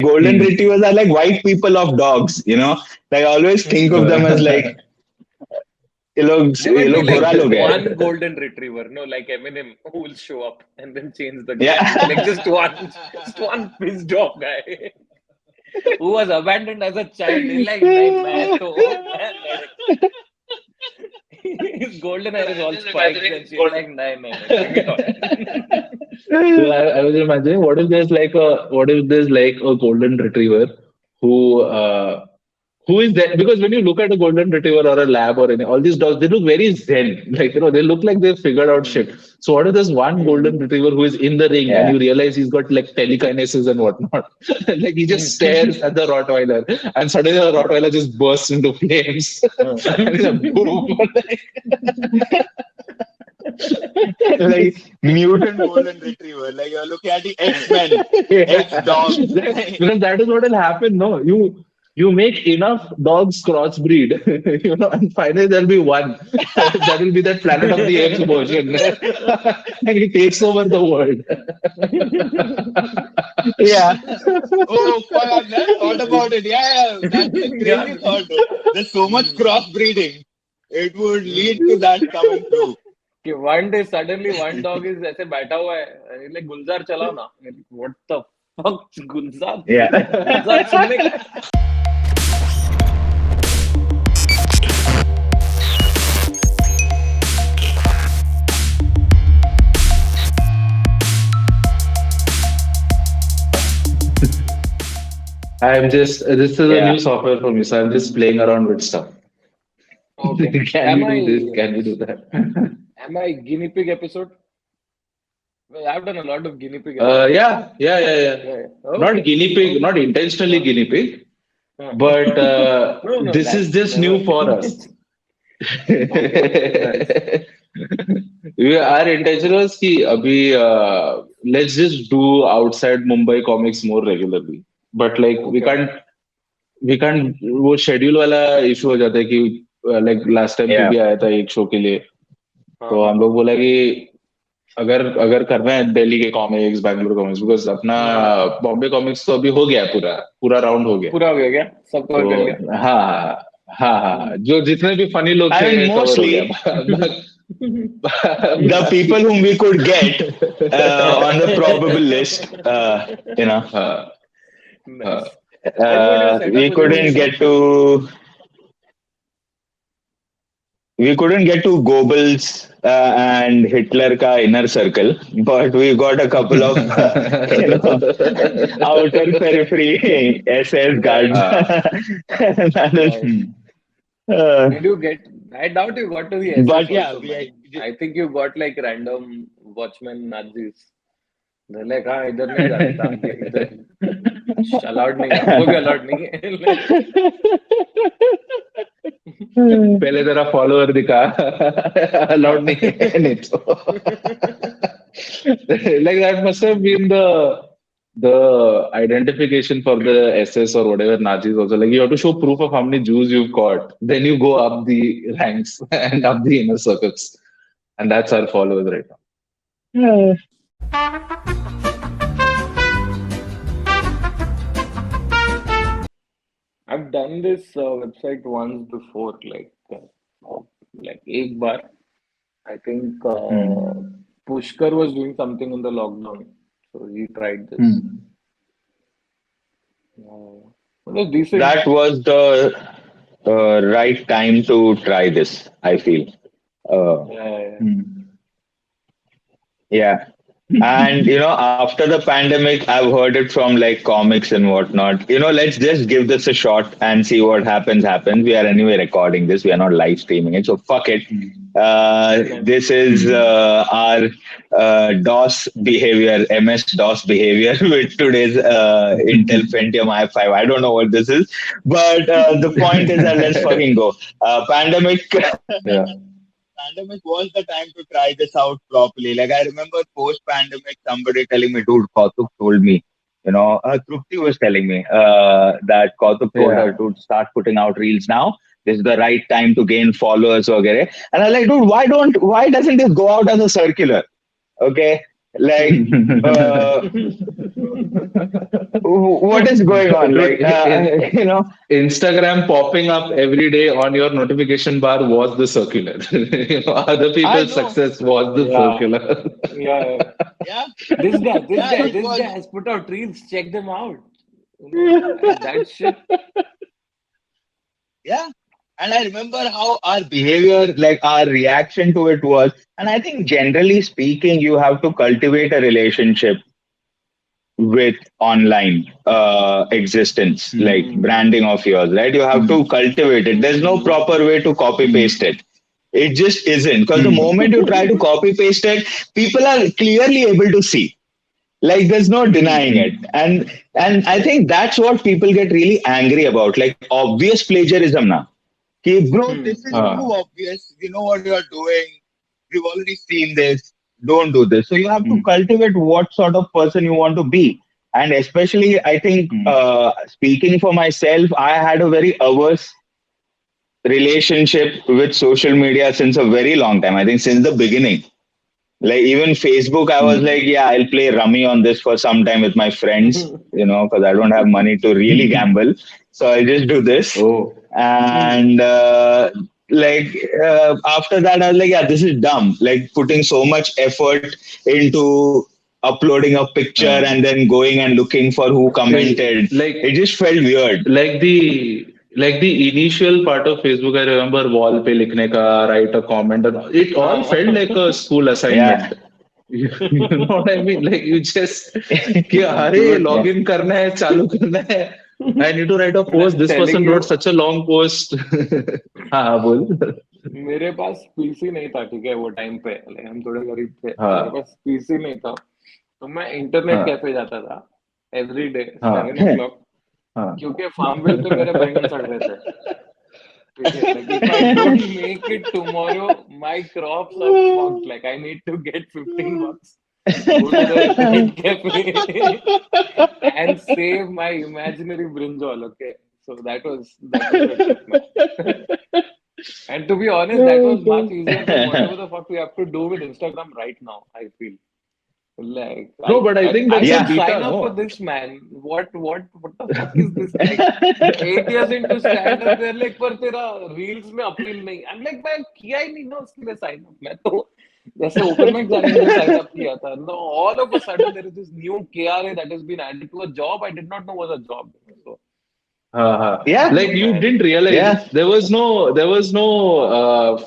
golden retrievers are like white people of dogs, Like I always think of them as like There might be like घोरा लोग है. one golden retriever, no, like Eminem, who will show up and then change the game. Yeah. Like just one pissed off guy who was abandoned as a child. He's like, नहीं मैं तो his golden hair is all spikes and she's like, नहीं, bring it on. So I was imagining what if there's like a golden retriever who who is that? Because when you look at a golden retriever or a lab or any, all these dogs, they look very zen. Like, they look like they've figured out shit. So what if there's one golden retriever who is in the ring and you realize he's got like telekinesis and whatnot? Like he just stares at the Rottweiler and suddenly the Rottweiler just bursts into flames. And he's like, boom. Like mutant golden retriever. Like you're looking at the Xmen, X-Dogs. Because that is what will happen, no? You make enough dogs crossbreed, and finally there'll be one. That will be that Planet of the Apes version. And he takes over the world. Yeah. Oh, fuck, I thought about it. Yeah. That's a crazy thought. There's so much crossbreeding. It would lead to that coming through. कि one day suddenly one dog is ऐसे बैठा हुआ है, like गुलजार चलाओ ना. What the fuck, Gulzar? Yeah. गुलजार सुनने का. This is a new software for me, so I'm just playing around with stuff. Okay. Can we do this? Can we do that? Am I guinea pig episode? Well, I've done a lot of guinea pig episodes. Yeah. Okay. Not guinea pig, not intentionally guinea pig, but No, this is just new for us. Our intention was कि अभी let's just do outside Mumbai comics more regularly. But like we can't वो schedule वाला issue हो जाता है कि like last time भी आया था एक show के लिए, तो हम लोग बोला कि अगर करना है दिल्ली के कॉमिक्स, बैंगलोर कॉमिक्स, बिकॉज अपना बॉम्बे कॉमिक्स तो अभी हो गया, पूरा राउंड हो गया, पूरा हो गया क्या? सब कवर कर लिया? हाँ, जो जितने भी फनी लोग थे mostly the people whom we could get on the probable list, we couldn't get to Goebbels and Hitler ka inner circle, but we got a couple of outer periphery SS guards. Did you get? I doubt you got to the SS. But yeah, also, I think you got like random watchmen Nazis. They're like, इधर नहीं जाता, इधर allowed नहीं है, वो भी allowed नहीं है. पहले तेरा फॉलोअर दिखा, allowed नहीं है, नहीं तो. Like that must have been the identification for the SS or whatever Nazis also. Like you have to show proof of how many Jews you've caught. Then you go up the ranks and up the inner circles. And that's our followers right now. I've done this website once before, like एक बार. I think Pushkar was doing something in the lockdown, so he tried this. It was decent. that was the right time to try this, I feel. Yeah. And after the pandemic, I've heard it from like comics and whatnot. Let's just give this a shot and see what happens. We are anyway recording this. We are not live streaming it, so fuck it. This is our DOS behavior, MS DOS behavior with today's Intel Pentium i5. I don't know what this is, but the point is that let's fucking go. Pandemic. Yeah. Pandemic was the time to try this out properly. Like I remember post-pandemic, somebody telling me, dude, Kautuk told me, Trupti was telling me that Kautuk told her to start putting out reels now. This is the right time to gain followers, okay? And I'm like, dude, why doesn't this go out as a circular? Okay. Like, uh, what is going on? Dude, Like, Instagram popping up every day on your notification bar was the circular. Other I people's know. success was the Yeah, circular. yeah. Yeah, yeah, it This was. guy has put out reels. Check them out. And that shit. Yeah, and I remember how our behavior, like our reaction to it was. And I think generally speaking, you have to cultivate a relationship with online existence, like Hmm. branding of yours, right? You have to cultivate it. There's no Hmm. proper way to copy paste it. It just isn't. Because the moment you try to copy paste it, people are clearly able to see. Like there's no denying it. And I think that's what people get really angry about, like obvious plagiarism now. Bro, Hmm. this is too obvious. We know what you're doing. We've already seen this. Don't do this. So you have to cultivate what sort of person you want to be. And especially, I think, speaking for myself, I had a very averse relationship with social media since a very long time. I think since the beginning. Like even Facebook, I was like, yeah, I'll play rummy on this for some time with my friends, because I don't have money to really gamble. So I just do this. Oh. And after that, I was like, yeah, this is dumb. Like putting so much effort into uploading a picture Uh, and then going and looking for who commented. It like just felt weird. like the initial part of Facebook, I remember wall pe likhne ka, write a comment, and it all felt like a school Yeah. assignment. You know what I mean? Like you just कि अरे Dude, Yeah. login करना है, चालू करना है. I need to write a and post. I'm This telling person wrote you, such a long post. हाँ बोल. मेरे पास पीसी नहीं था, ठीक है, वो टाइम पे हम थोड़े गरीब थे, तो मेरे हाँ पास पीसी नहीं था, तो मैं इंटरनेट हाँ कैफे जाता था एवरी डे हाँ 7 o'clock, हाँ. क्योंकि फार्मवेल पे मेरे बैंगन सड़ रहे थे, ठीक है, like if I don't make it tomorrow, my crops are fucked, like I need to get $15, go to the internet cafe and save my imaginary brinjal, okay, so that was a trip, man. And to be honest, that was much easier than whatever the fuck we have to do with Instagram right now, I feel. Like No, but I think I that's a didn't Yeah. beta, sign up for no? this, man. What the fuck is this? Like 8 years into stand up, they're like, पर तेरा reels में appeal नहीं. I'm like, मैं किया ही नहीं ना उसके लिए sign up. मैं तो जैसे open mic जाने के लिए sign up किया था. No, all of a sudden there is this new KRA that has been added to a job I did not know was a job. So Yeah. Like you didn't realize Yeah. there was no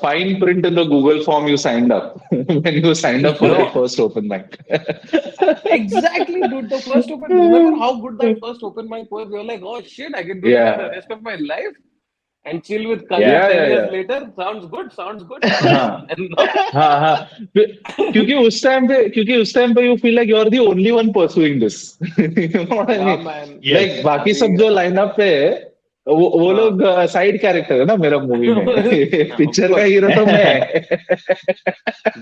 fine print in the Google form you signed up when you signed up for that No. first open mic. exactly, dude. The first open. Remember how good that first open mic was? You're like, oh shit, I can do this for the Yeah, rest of my life and chill with Kanan Yeah. yeah, 10 yeah, years yeah. later. Sounds good. Sounds good. हाँ And now, हाँ हाँ. क्योंकि उस time पे you feel like you're the only one pursuing this. You know what I yeah, mean? man. Like Yes. बाकी सब जो lineup पे है वो Uh, लोग साइड कैरेक्टर है ना मेरा मूवी में. of पिक्चर का course. हीरो तो मैं.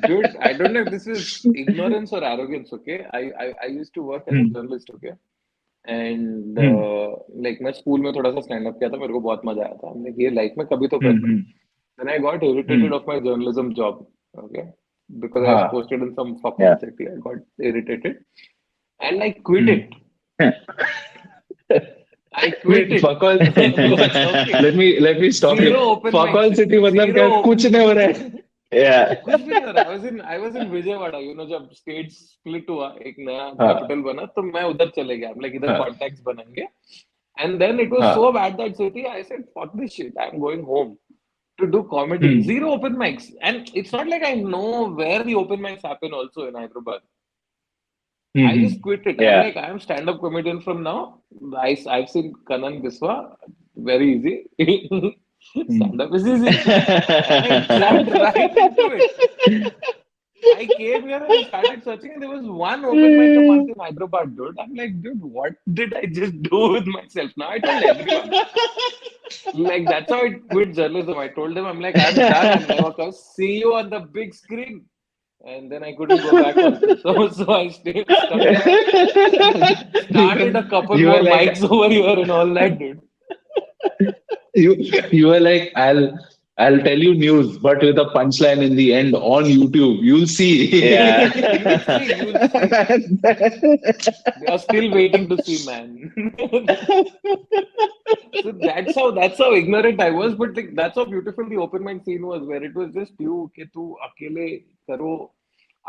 Dude, I don't know if this is ignorance or arrogance, okay? I used to work as a journalist, okay? And like मैं स्कूल में थोड़ा सा स्टैंड अप किया था, मेरे को बहुत मजा आया था, हमने ये लाइफ में कभी तो करना है. Then I got irritated of my journalism job, okay? Because I was हाँ. posted in some fucking Yeah. city, I got irritated and I quit Hmm. it. I quit Wait, it. fuck all. Okay. let me stop you. Zero open Fuck all mics. city मतलब Zero क्या कुछ open. नहीं हो रहा है. Yeah. कुछ भी नहीं हो रहा. I was in विजयवाड़ा, जब स्टेट स्प्लिट हुआ, एक नया हाँ कैपिटल बना, तो मैं उधर चले गया. लाइक इधर हाँ कॉन्टैक्ट्स बनेंगे. And then it was so हाँ. bad that city, I said, fuck this shit. I'm going home to do comedy. Hmm. Zero open mics. And it's not like I know where the open mics happen also in Hyderabad. I Hmm. just quit it. I'm Yeah. like, I'm stand-up comedian from now. I've seen Kanan Biswa. Very easy. Hmm. Stand-up is easy. And I jumped right into it. I came here and I started searching, and there was one open mic a month in Hyderabad, dude. I'm like, dude, what did I just do with myself? Now I told everyone. Like, that's how I quit journalism. I told them, I'm like, I'm done. I'm never come. See you on the big screen. And then I couldn't go back also. So I stayed stuck here. Started a couple You more were like mics over here and all that, dude. you you were like I'll tell you news, but with a punchline in the end on YouTube. You'll see. Yeah. You'll see, you'll see. They are still waiting to see, man. So that's how ignorant I was, but like, that's how beautiful the open mind scene was, where it was just you कि तू अकेले करो,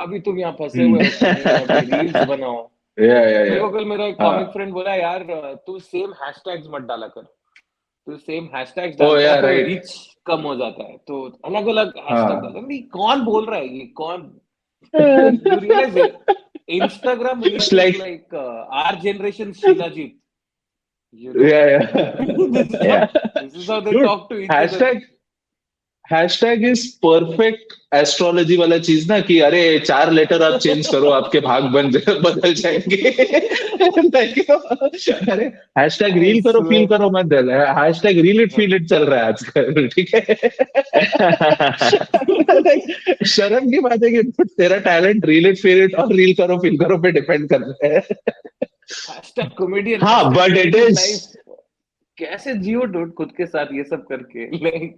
अभी तुम यहाँ फंसे हुए हो कहीं, अभी रील्स बनाओ. Yeah, yeah, मेरे yeah. को कल मेरा एक हाँ. कॉमिक फ्रेंड बोला, यार तू सेम हैशटैग्स मत डाला कर, तू सेम हैशटैग्स Oh, डालता है yeah, तो right. रीच कम हो जाता है, तो अलग अलग हैशटैग हाँ. डालता है. नहीं, कौन बोल रहा है ये, कौन? You realize it? Instagram Just reach is like, like our generation Sheila you know. yeah, yeah. This is Yeah. how this is how they Dude, talk to each other. Hashtag is perfect astrology वाला चीज ना कि अरे 4 letter आप change करो आपके भाग बदल जाएंगे. अरे हैशटैग I रील करो फील swear. करो मत. Hashtag reel it feel it चल रहा है आजकल. ठीक है. शर्म की बात है कि तेरा talent reel it feel it और रील करो फील करो पे डिपेंड करता है. Hashtag comedian, हाँ, hashtag but it comedian life. is. कैसे जियो डूड खुद के साथ ये सब करके, like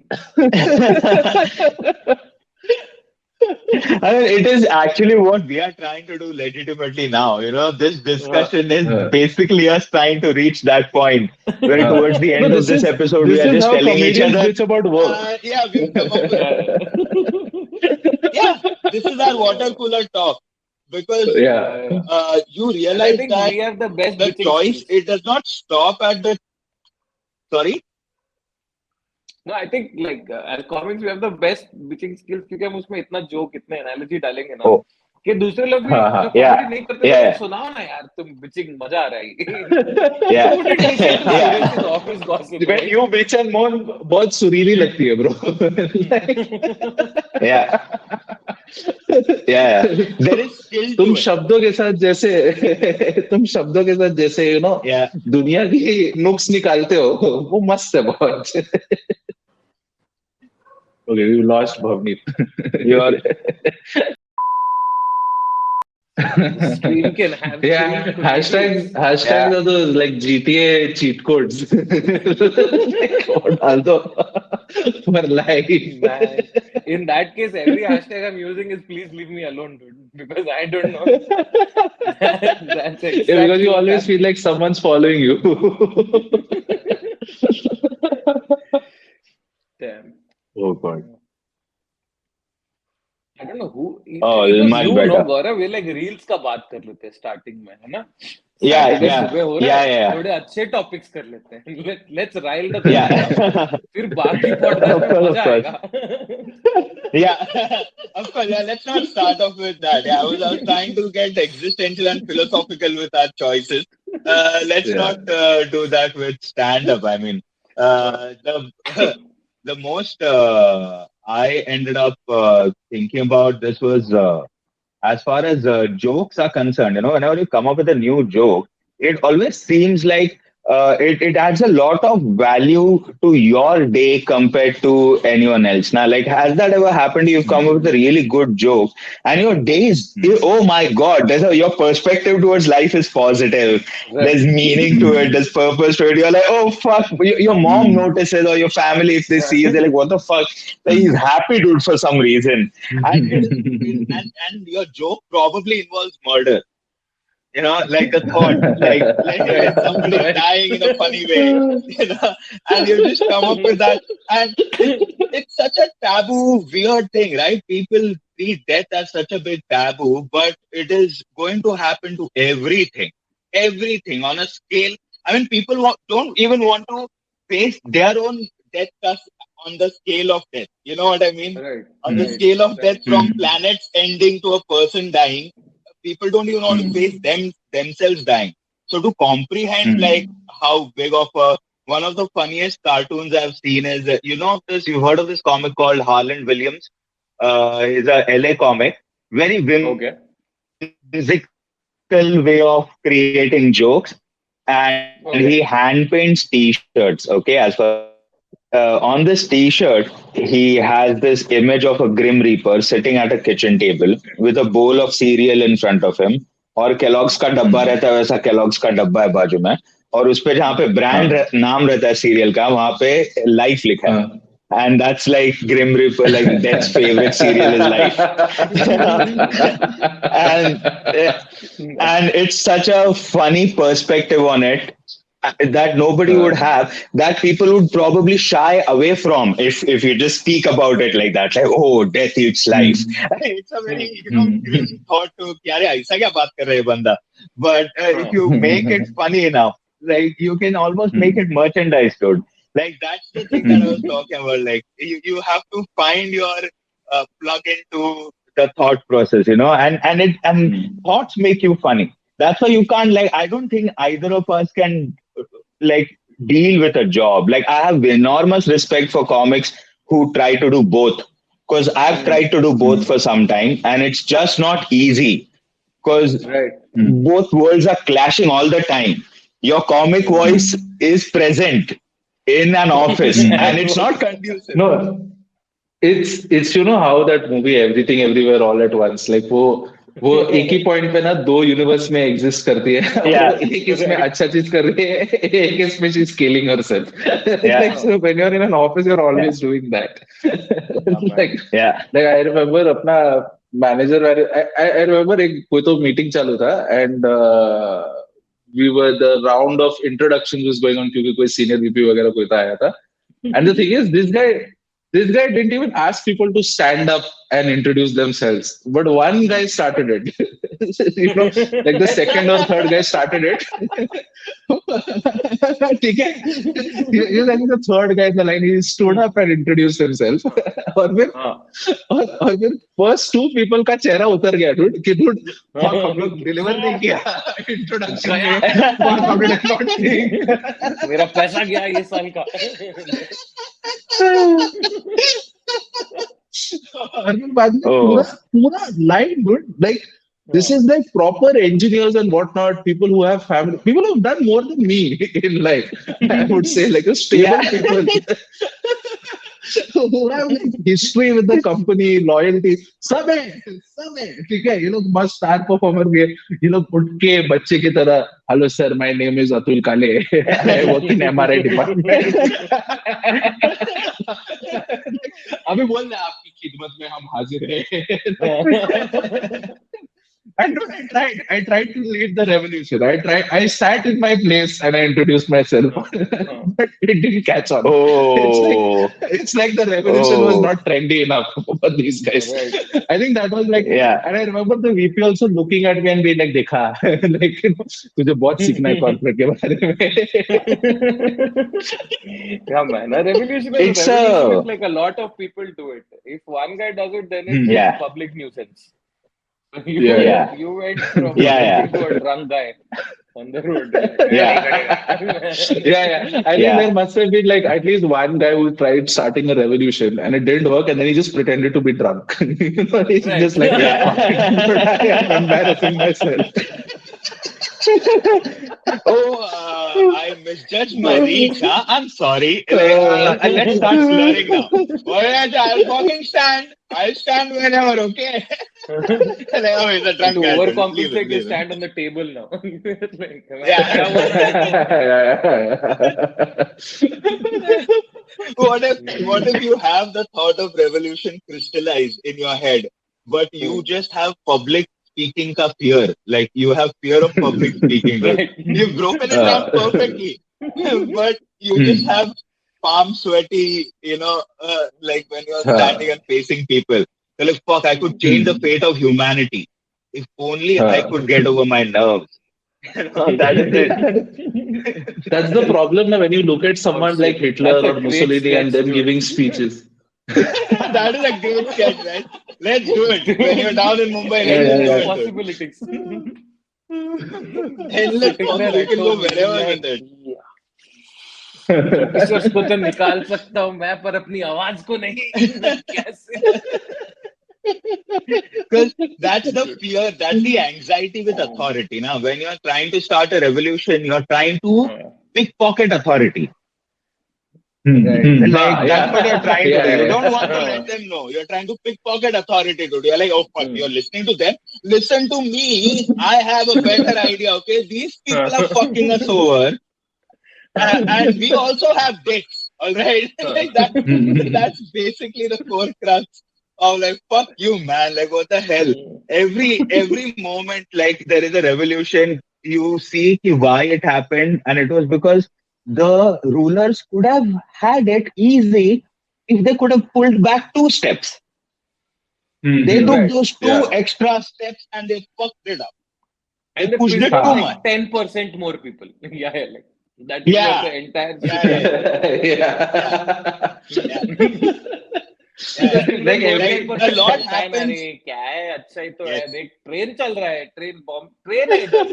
I mean, it is actually what we are trying to do legitimately now. This discussion is basically us trying to reach that point where towards the No, end of this episode, we this are is just how telling each comedians other, bitch about work. yeah, we've come up with, yeah, this is our water cooler talk. Because Yeah. you and I realize think that we have the best the bitching choice, skills. it does not stop at the, sorry? No, I think like as comics we have the best bitching skills, क्योंकि हम उसमें इतना joke, इतने analogy डालेंगे ना Oh, कि दूसरे लोग भी जो yeah, कॉमेडी नहीं करते तो yeah, सुनाओ ना यार, तुम bitching मजा आ रहा है. yeah, Who wouldn't listen to yeah. Suresh's office gossip, When right? you bitch and moan, बहुत सुरीली लगती है, bro. Yeah, yeah. There is skill तुम to it. शब्दों के साथ जैसे तुम शब्दों के साथ जैसे Yeah. दुनिया की नुक्स निकालते हो, वो मस्त है बहुत. Okay, we lost Bhavneet. You're The stream can have Yeah, changed today. hashtags yeah. are those like GTA cheat codes. Like, वो डाल दो for life. Man, in that case, every hashtag I'm using is please leave me alone, dude. Because I don't know. That's Yeah, because exactly you what always feel happened. like someone's following you. Damn. Oh God. I don't know who. Oh, It was much you, no, better. Gaurav. We like reels का बात कर लेते हैं starting में, है ना? Yeah, Saturday yeah, सुबह हो रहा yeah, है, yeah, थोड़े अच्छे topics कर लेते हैं. Let's rile the crowd up. yeah. फिर बाकी podcast में Of मजा course. आएगा. Yeah, of course. Yeah, let's not start off with that. Yeah, I was trying to get existential and philosophical with our choices. Let's Yeah. not do that with stand-up. I mean, the the most I ended up thinking about this was as far as jokes are concerned. Whenever you come up with a new joke, it always seems like it adds a lot of value to your day compared to anyone else. Now, like, has that ever happened? You've come up with a really good joke, and your day is, oh my God, your perspective towards life is positive. Right. There's meaning to it, there's purpose to it. You're like, oh fuck, your mom notices, or your family, if they see you, they're like, what the fuck? Like, he's happy, dude, for some reason. And and your joke probably involves murder. Like the thought, like somebody Right. dying in a funny way, and you just come up with that. And it's such a taboo, weird thing, right? People treat death as such a big taboo, but it is going to happen to everything on a scale. I mean, people don't even want to face their own death on the scale of death. You know what I mean? Right. On the Right. scale of death, Right. from planets ending to a person dying, people don't even want to face themselves dying. So to comprehend like how big of a one of the funniest cartoons I've seen is this. You've heard of this comic called Harland Williams. He's a LA comic, very Okay. whimsical way of creating jokes, and he Okay. hand paints T-shirts. Okay, as far as on this T-shirt, he has this image of a Grim Reaper sitting at a kitchen table with a bowl of cereal in front of him, और Kellogg's का डब्बा रहता है, वैसा Kellogg's का डब्बा है बाजू में, और उस पे जहाँ पे ब्रांड नाम रहता है सीरियल का, वहाँ पे लाइफ लिखा है. and that's like Grim Reaper, like Death's favorite cereal is life. and and it's such a funny perspective on it that nobody would have, that people would probably shy away from if you just speak about it like that, like, oh, death eats life. It's a very grim thought to कि अरे ऐसा क्या बात कर रहे हैं बंदा. But if you make it funny enough, like you can almost make it merchandise, dude. Like that's the thing that I was talking about. Like you have to find your plug into the thought process, and thoughts make you funny. That's why you can't, like, I don't think either of us can like deal with a job. Like I have enormous respect for comics who try to do both, because I've tried to do both for some time and it's just not easy, because Right. both worlds are clashing all the time. Your comic voice is present in an office and it's not conducive. No, it's how that movie Everything Everywhere All at Once, like वो एक ही point पे ना दो universe में exist करती है और Yeah, वो एक इसमें अच्छा चीज कर रही है, एक इसमें she scaling herself. yeah, Like so when you're in an office you're always doing that. like yeah. like I remember अपना मैनेजर I remember एक कोई तो मीटिंग चालू था and we were the round of introductions was going on क्योंकि कोई senior VP वगैरह कोई तो आया था. And the thing is, this guy didn't even ask people to stand up and introduce themselves, but one guy started it. Like the second or third guy started it. ठीक है? He was like the third guy in the line. He stood up and introduced himself. और फिर first two people का चेहरा उतर गया, dude. कि dude, fuck, हम लोग deliver नहीं किया introduction में. Fuck, हम did not think. मेरा पैसा गया ये साल का. और फिर बाद में पूरा line, dude. Like this is like proper engineers and whatnot, people who have family, people who have done more than me in life. I would say like a stable people who have like history with the company, loyalty. सब है, ठीक है. ये लोग मस्त star performer भी है. ये लोग उठ के बच्चे की तरह, hello sir, my name is Atul Kale, I work in MRI department. अभी बोल रहे आपकी खिदमत में हम हाजिर हैं. And I tried to lead the revolution. I sat in my place and I introduced myself, but it didn't catch on. Oh, It's like the revolution was not trendy enough for these guys. Right. I think that was like, yeah. and I remember the VP also looking at me and being like, "देखा, like तुझे बहुत सीखना है corporate के बारे में." Yeah, man. A revolution is like a lot of people do it. If one guy does it, then it's Yeah. public nuisance. Yeah. You went from Yeah. to a drunk guy on the road. Yeah. Yeah. I think there must have been like at least one guy who tried starting a revolution and it didn't work, and then he just pretended to be drunk. He's just like, I'm embarrassing myself. I misjudged my reach. Huh? I'm sorry. Let's start slurring now. I'll fucking stand. I'll stand whenever, okay? He's a drunk To guy. overcompensate, you stand on the table now. Like, What if you have the thought of revolution crystallized in your head, but you just have public speaking ka fear? Like you have fear of public speaking. Right? You've broken it down perfectly, but you just have palm sweaty, like when you're standing and facing people. You're like, fuck, I could change the fate of humanity. If only I could get over my nerves. That is it. That's the problem now when you look at someone like Hitler or Mussolini and them giving speeches. That is a great sketch, right? Let's do it. When you're down in Mumbai, let's do it. Possibilities. Endless possibilities. You can go wherever with it. Britishers को तो निकाल सकता हूँ मैं, पर अपनी आवाज को नहीं. कैसे? Because that's the fear, that's the anxiety with authority. Now, when you're trying to start a revolution, you're trying to pickpocket authority. Like, that's what you're trying to do. You don't want to let them know. You're trying to pickpocket authority, dude. You're like, oh, fuck, you're listening to them. Listen to me. I have a better idea, okay? These people are fucking us over. And we also have dicks, All right, Uh, like that's basically the core crux of like fuck you, man. Like what the hell? Every moment, like there is a revolution. You see ki why it happened, and it was because the rulers could have had it easy if they could have pulled back 2 steps. They took Mhm. right. those two Yeah. extra steps and they fucked it up. They And they pushed pissed it off too Huh. like much. 10% more people. Yeah, yeah, like that is where Yeah, the entire yeah, shit yeah, happened. yeah, Yeah. yeah, The yeah. student Like goes Like there every for a the lot sunshine. happens. अरे क्या है अच्छा ही तो है Yes. देख train चल रहा है ट्रेन बॉम्ब ट्रेन है इधर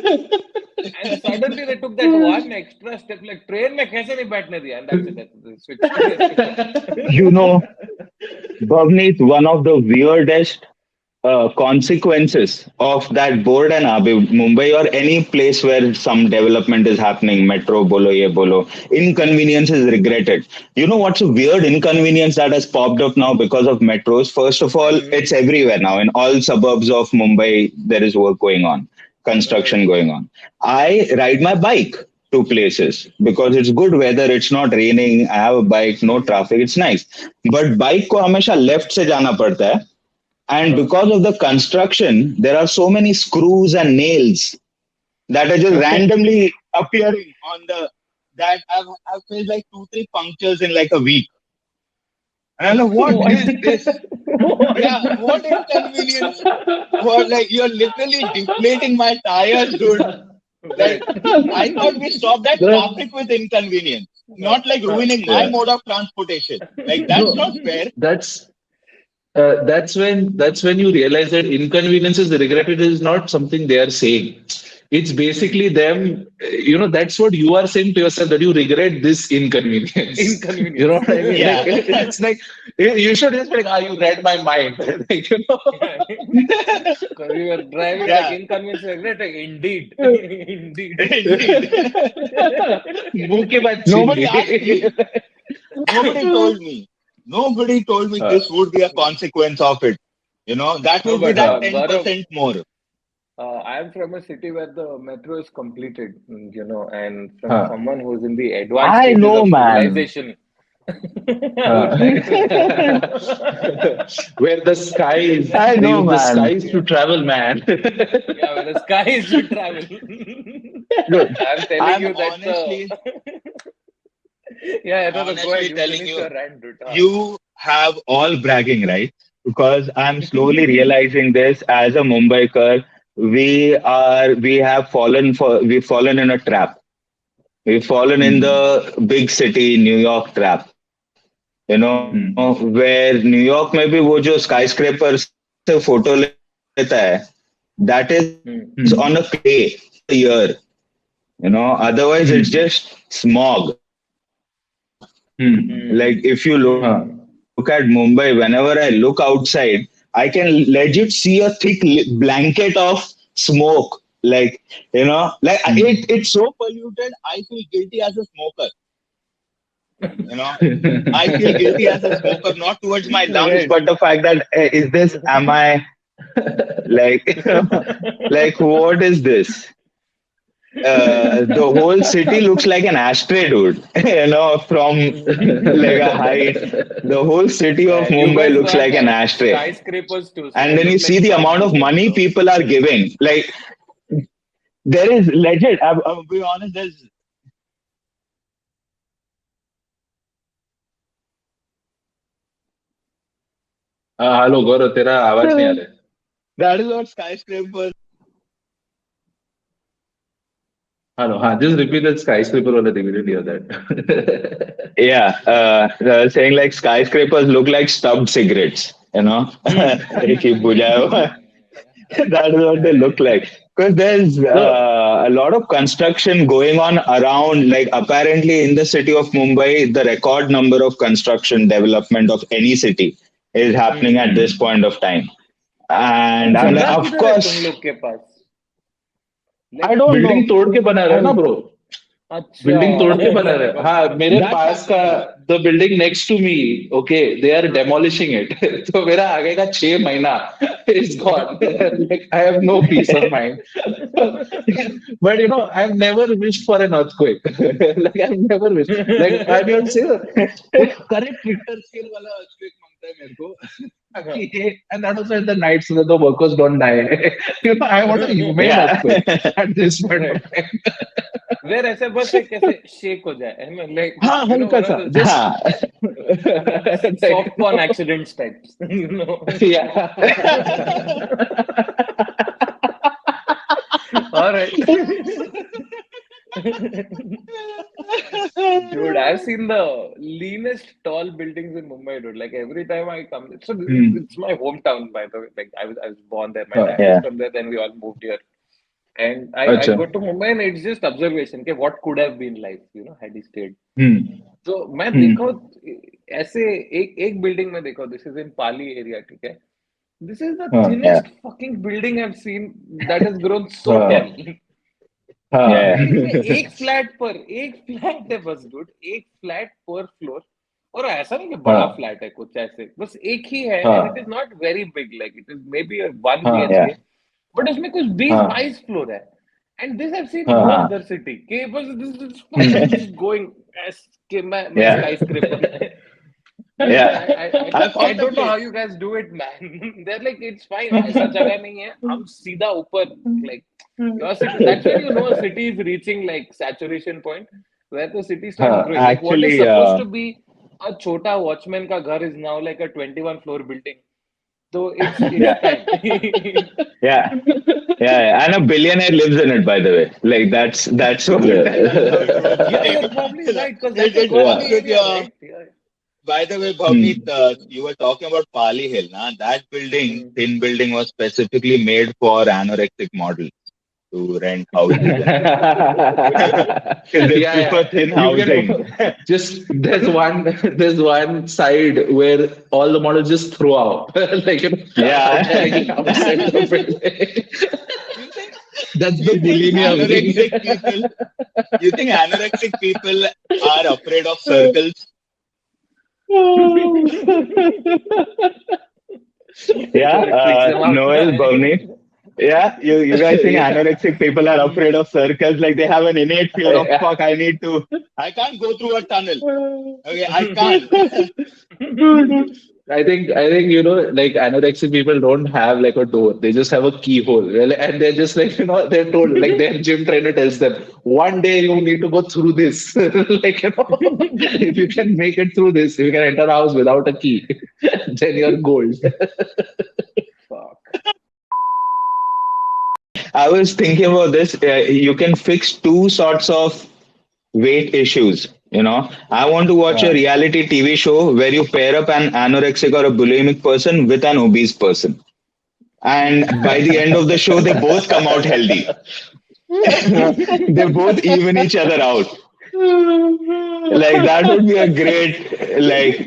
and suddenly they took that one extra step like train में कैसे नहीं बैठने दिया and that's it they switch off. You know, Bhavneet, one of the weirdest consequences of that board and Abe, Mumbai or any place where some development is happening, metro bolo, ye bolo, inconvenience is regretted. You know what's a weird inconvenience that has popped up now because of metros? First of all, it's everywhere now. In all suburbs of Mumbai, there is work going on, construction Right. going on. I ride my bike to places because it's good weather, it's not raining, I have a bike, no traffic, it's nice. But bike को हमेशा left से जाना पड़ता है and because of the construction, there are so many screws and nails that are just randomly appearing on the that I've felt like 2 3 punctures in like a week. And I'm like, what What? is this? What? Yeah, what inconvenience? What like you're literally deflating my tires, dude. Like Right. I thought we stopped that The, traffic with inconvenience, Uh, not like uh, ruining my yeah. mode of transportation. Like that's No, not fair. that's that's when you realize that inconveniences regretted is not something they are saying. It's basically them. That's what you are saying to yourself that you regret this inconvenience. You know inconvenience. what I mean? Like Yeah. it's like you should just be like, you read my mind. Like, Yeah. Because you were driving like Yeah. inconvenience regret. Like, indeed. Indeed. Indeed. मुंह की बात छीन Nobody asked Lee. me. Nobody told me. Nobody told me Uh, this would be a consequence of it. That No, would be but that Gaurav, 10% more. I am from a city where the metro is completed, and from uh, someone who's in the advanced I stages know, of man. civilization, I would uh. like to know. Where the sky is, I they know, use the man. skies to travel, man. Yeah, where the skies should travel. Look, I'm telling I'm you that the. honestly, Yeah, no, no, go ahead. honestly You telling finish you, your rant, dude. you have all bragging right because I'm slowly realizing this as a Mumbaiker. We've fallen in a trap. We've fallen in Hmm. the big city New York trap. Hmm. Where New York में भी वो जो skyscraper से photo लेता है, that is on a clear day Hmm. once a year. Otherwise it's Hmm. just smog. Like Hmm. if you look at Hmm. Huh. Mumbai, whenever I look outside, I can legit see a thick blanket of smoke. It's Hmm. so polluted. I feel guilty as a smoker. I feel guilty as a smoker, not towards my lungs, Right. but the fact that am I like, like what is this? The whole city looks like an ashtray, dude. From like a height. The whole city of And you Mumbai guys looks got like an ashtray. skyscrapers too, so And they then you look see like the amount tubs of even. money So people are giving. Like there is legit. I'll be honest. Hello Gaurav तेरा आवाज नहीं आ रहा है. That is what skyscrapers. Hello हाँ just repeat that skyscraper वाला thing. We didn't hear that. Yeah, saying like skyscrapers look like stubbed cigarettes. They keep bujao. That is what they look right. like. Because there's So a lot of construction going on around. Like apparently in the city of Mumbai, the record number of construction development of any city is happening at this hmm. point of time. And I'm like, जगह of किधर है तुम course, लोग के पास? I Like, don't building know. तोड़ के बना रहा है ना I'm ब्रो. अच्छा बिल्डिंग तोड़ के बना रहे हैं। हाँ, मेरे That's पास का happening. The building next to me, okay, they are demolishing it. तो मेरा आगे का 6 महीना is gone. Like I have no peace of mind. But you know I have never wished for an earthquake. Like I have never wished, like I will say एक correct Richter scale वाला earthquake मांगता है मेरे को, ताकि ये and that also at the night so that the workers don't die. You know I want a human Yeah. Earthquake at this point right, of time. Where ऐसे बस एक कैसे शेक हो जाए, है ना, लाइक हाँ, यू नो हल्का वन ऑफ सा द जस्ट हाँ. Soft corn accidents types, you know. या Alright. Dude, I've seen the leanest tall buildings in Mumbai, dude. Like every time I come, so it's my hometown, by the way. Like I was born there. My dad is Yeah. from there. Then we all moved here, and I अच्छा go to Mumbai, and it's just observation. Okay, what could have been life, had he stayed. Hmm So मैं देखा हम्म हूँ, ऐसे एक एक building में देखा, this is in Pali area, ठीक है. This is the हाँ Yeah. thinnest fucking building I've seen that has grown so हाँ tall. हाँ Yeah. इसमें एक फ्लैट है बस, डूड, एक फ्लैट पर फ्लोर. और ऐसा नहीं कि बड़ा हाँ फ्लैट है, कुछ ऐसे बस एक ही है, एंड इट इज हाँ not very big, like it is maybe one हाँ BHK, Yeah. बट उसमें कुछ बीस हाँ बाईस फ्लोर है. And this I seen no हाँ अदर सिटी के, बस this is hmm fucking just going कि मैं Yeah. स्काई स्क्रेपर में. Yeah. I I found a don't know how place. you guys do it, man. They're like, it's fine, ऐसा जगह नहीं है, हम सीधा ऊपर, like your city. That's when you know a city is reaching like saturation point, where the city starts हाँ growing. Like what is Actually, supposed to be a chota watchman का घर is now like a 21 floor building. So it's yeah. time. Yeah. Yeah. And a billionaire lives in it, by the way. Like that's what that's how it works. Yeah, yeah you're probably right, because that's a It common works yeah with area, your. right? Yeah. By the way, Bhavneet, hmm you were talking about Pali Hill. Nah? That building, Mm. thin building, was specifically made for anorexic models to rent houses and stuff. Because they yeah prefer yeah thin you housing. can just there's one side where all the models just throw out like Yeah. directly outside the building. you think That's the you think bulimia anorexic wing. people you think anorexic people are afraid of circles? Yeah, So it freaks them out. Noel, Bhavneet. Yeah, you guys think yeah anorexic people are afraid of circles? Like they have an innate fear of fuck. I can't go through a tunnel. Okay, I can't. I think like anorexic people don't have like a door. They just have a keyhole. Well, and they're just like they're told like their gym trainer tells them one day you need to go through this. Like if you can make it through this, if you can enter a house without a key, then you're gold. Fuck. I was thinking about this. You can fix two sorts of weight issues. I want to watch a Uh, reality TV show where you pair up an anorexic or a bulimic person with an obese person. And by the end of the show, they both come out healthy. They both even each other out. Like that would be a great, like,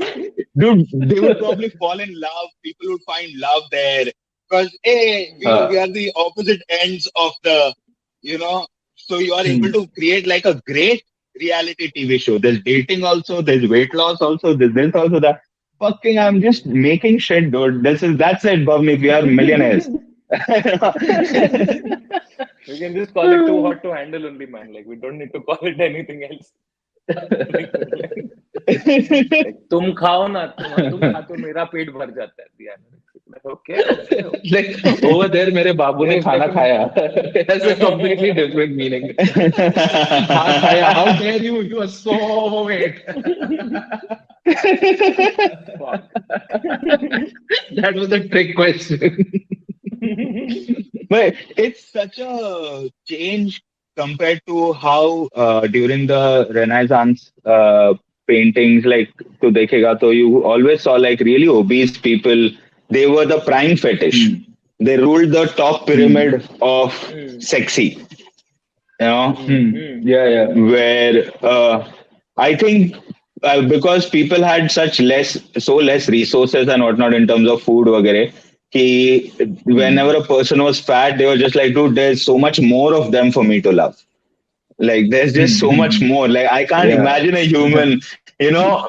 dude, they would probably fall in love. People would find love there. Because, hey, we uh, are the opposite ends of the, you know, so you are able hmm. to create like a great reality TV show. There's dating also, there's weight loss also, there's this also, that. Fucking, I'm just making shit, dude. That's it, Bhavneet. We are millionaires. We can just call it too hot to handle only, man. Like we don't need to call it anything else. Like तुम खाओ ना, तुम खा तो मेरा पेट भर जाता है. The anorexic. Like, okay. Like over there, मेरे बाबू ने खाना खाया. It has a completely different meaning. हाँ खाया. How dare you? You are so overweight. Fuck. That was a trick question. But it's such a change compared to how during the Renaissance paintings, like to dekhega, to you always saw like really obese people. They were the prime fetish. Hmm. They ruled the top Hmm. pyramid of Hmm. sexy. You know, Hmm. Hmm. Yeah, yeah. where I think because people had so less resources and whatnot in terms of food, वगैरह, कि Hmm. whenever a person was fat, they were just like, dude, there's so much more of them for me to love. Like there's just so much more. Like I can't Yeah. imagine a human,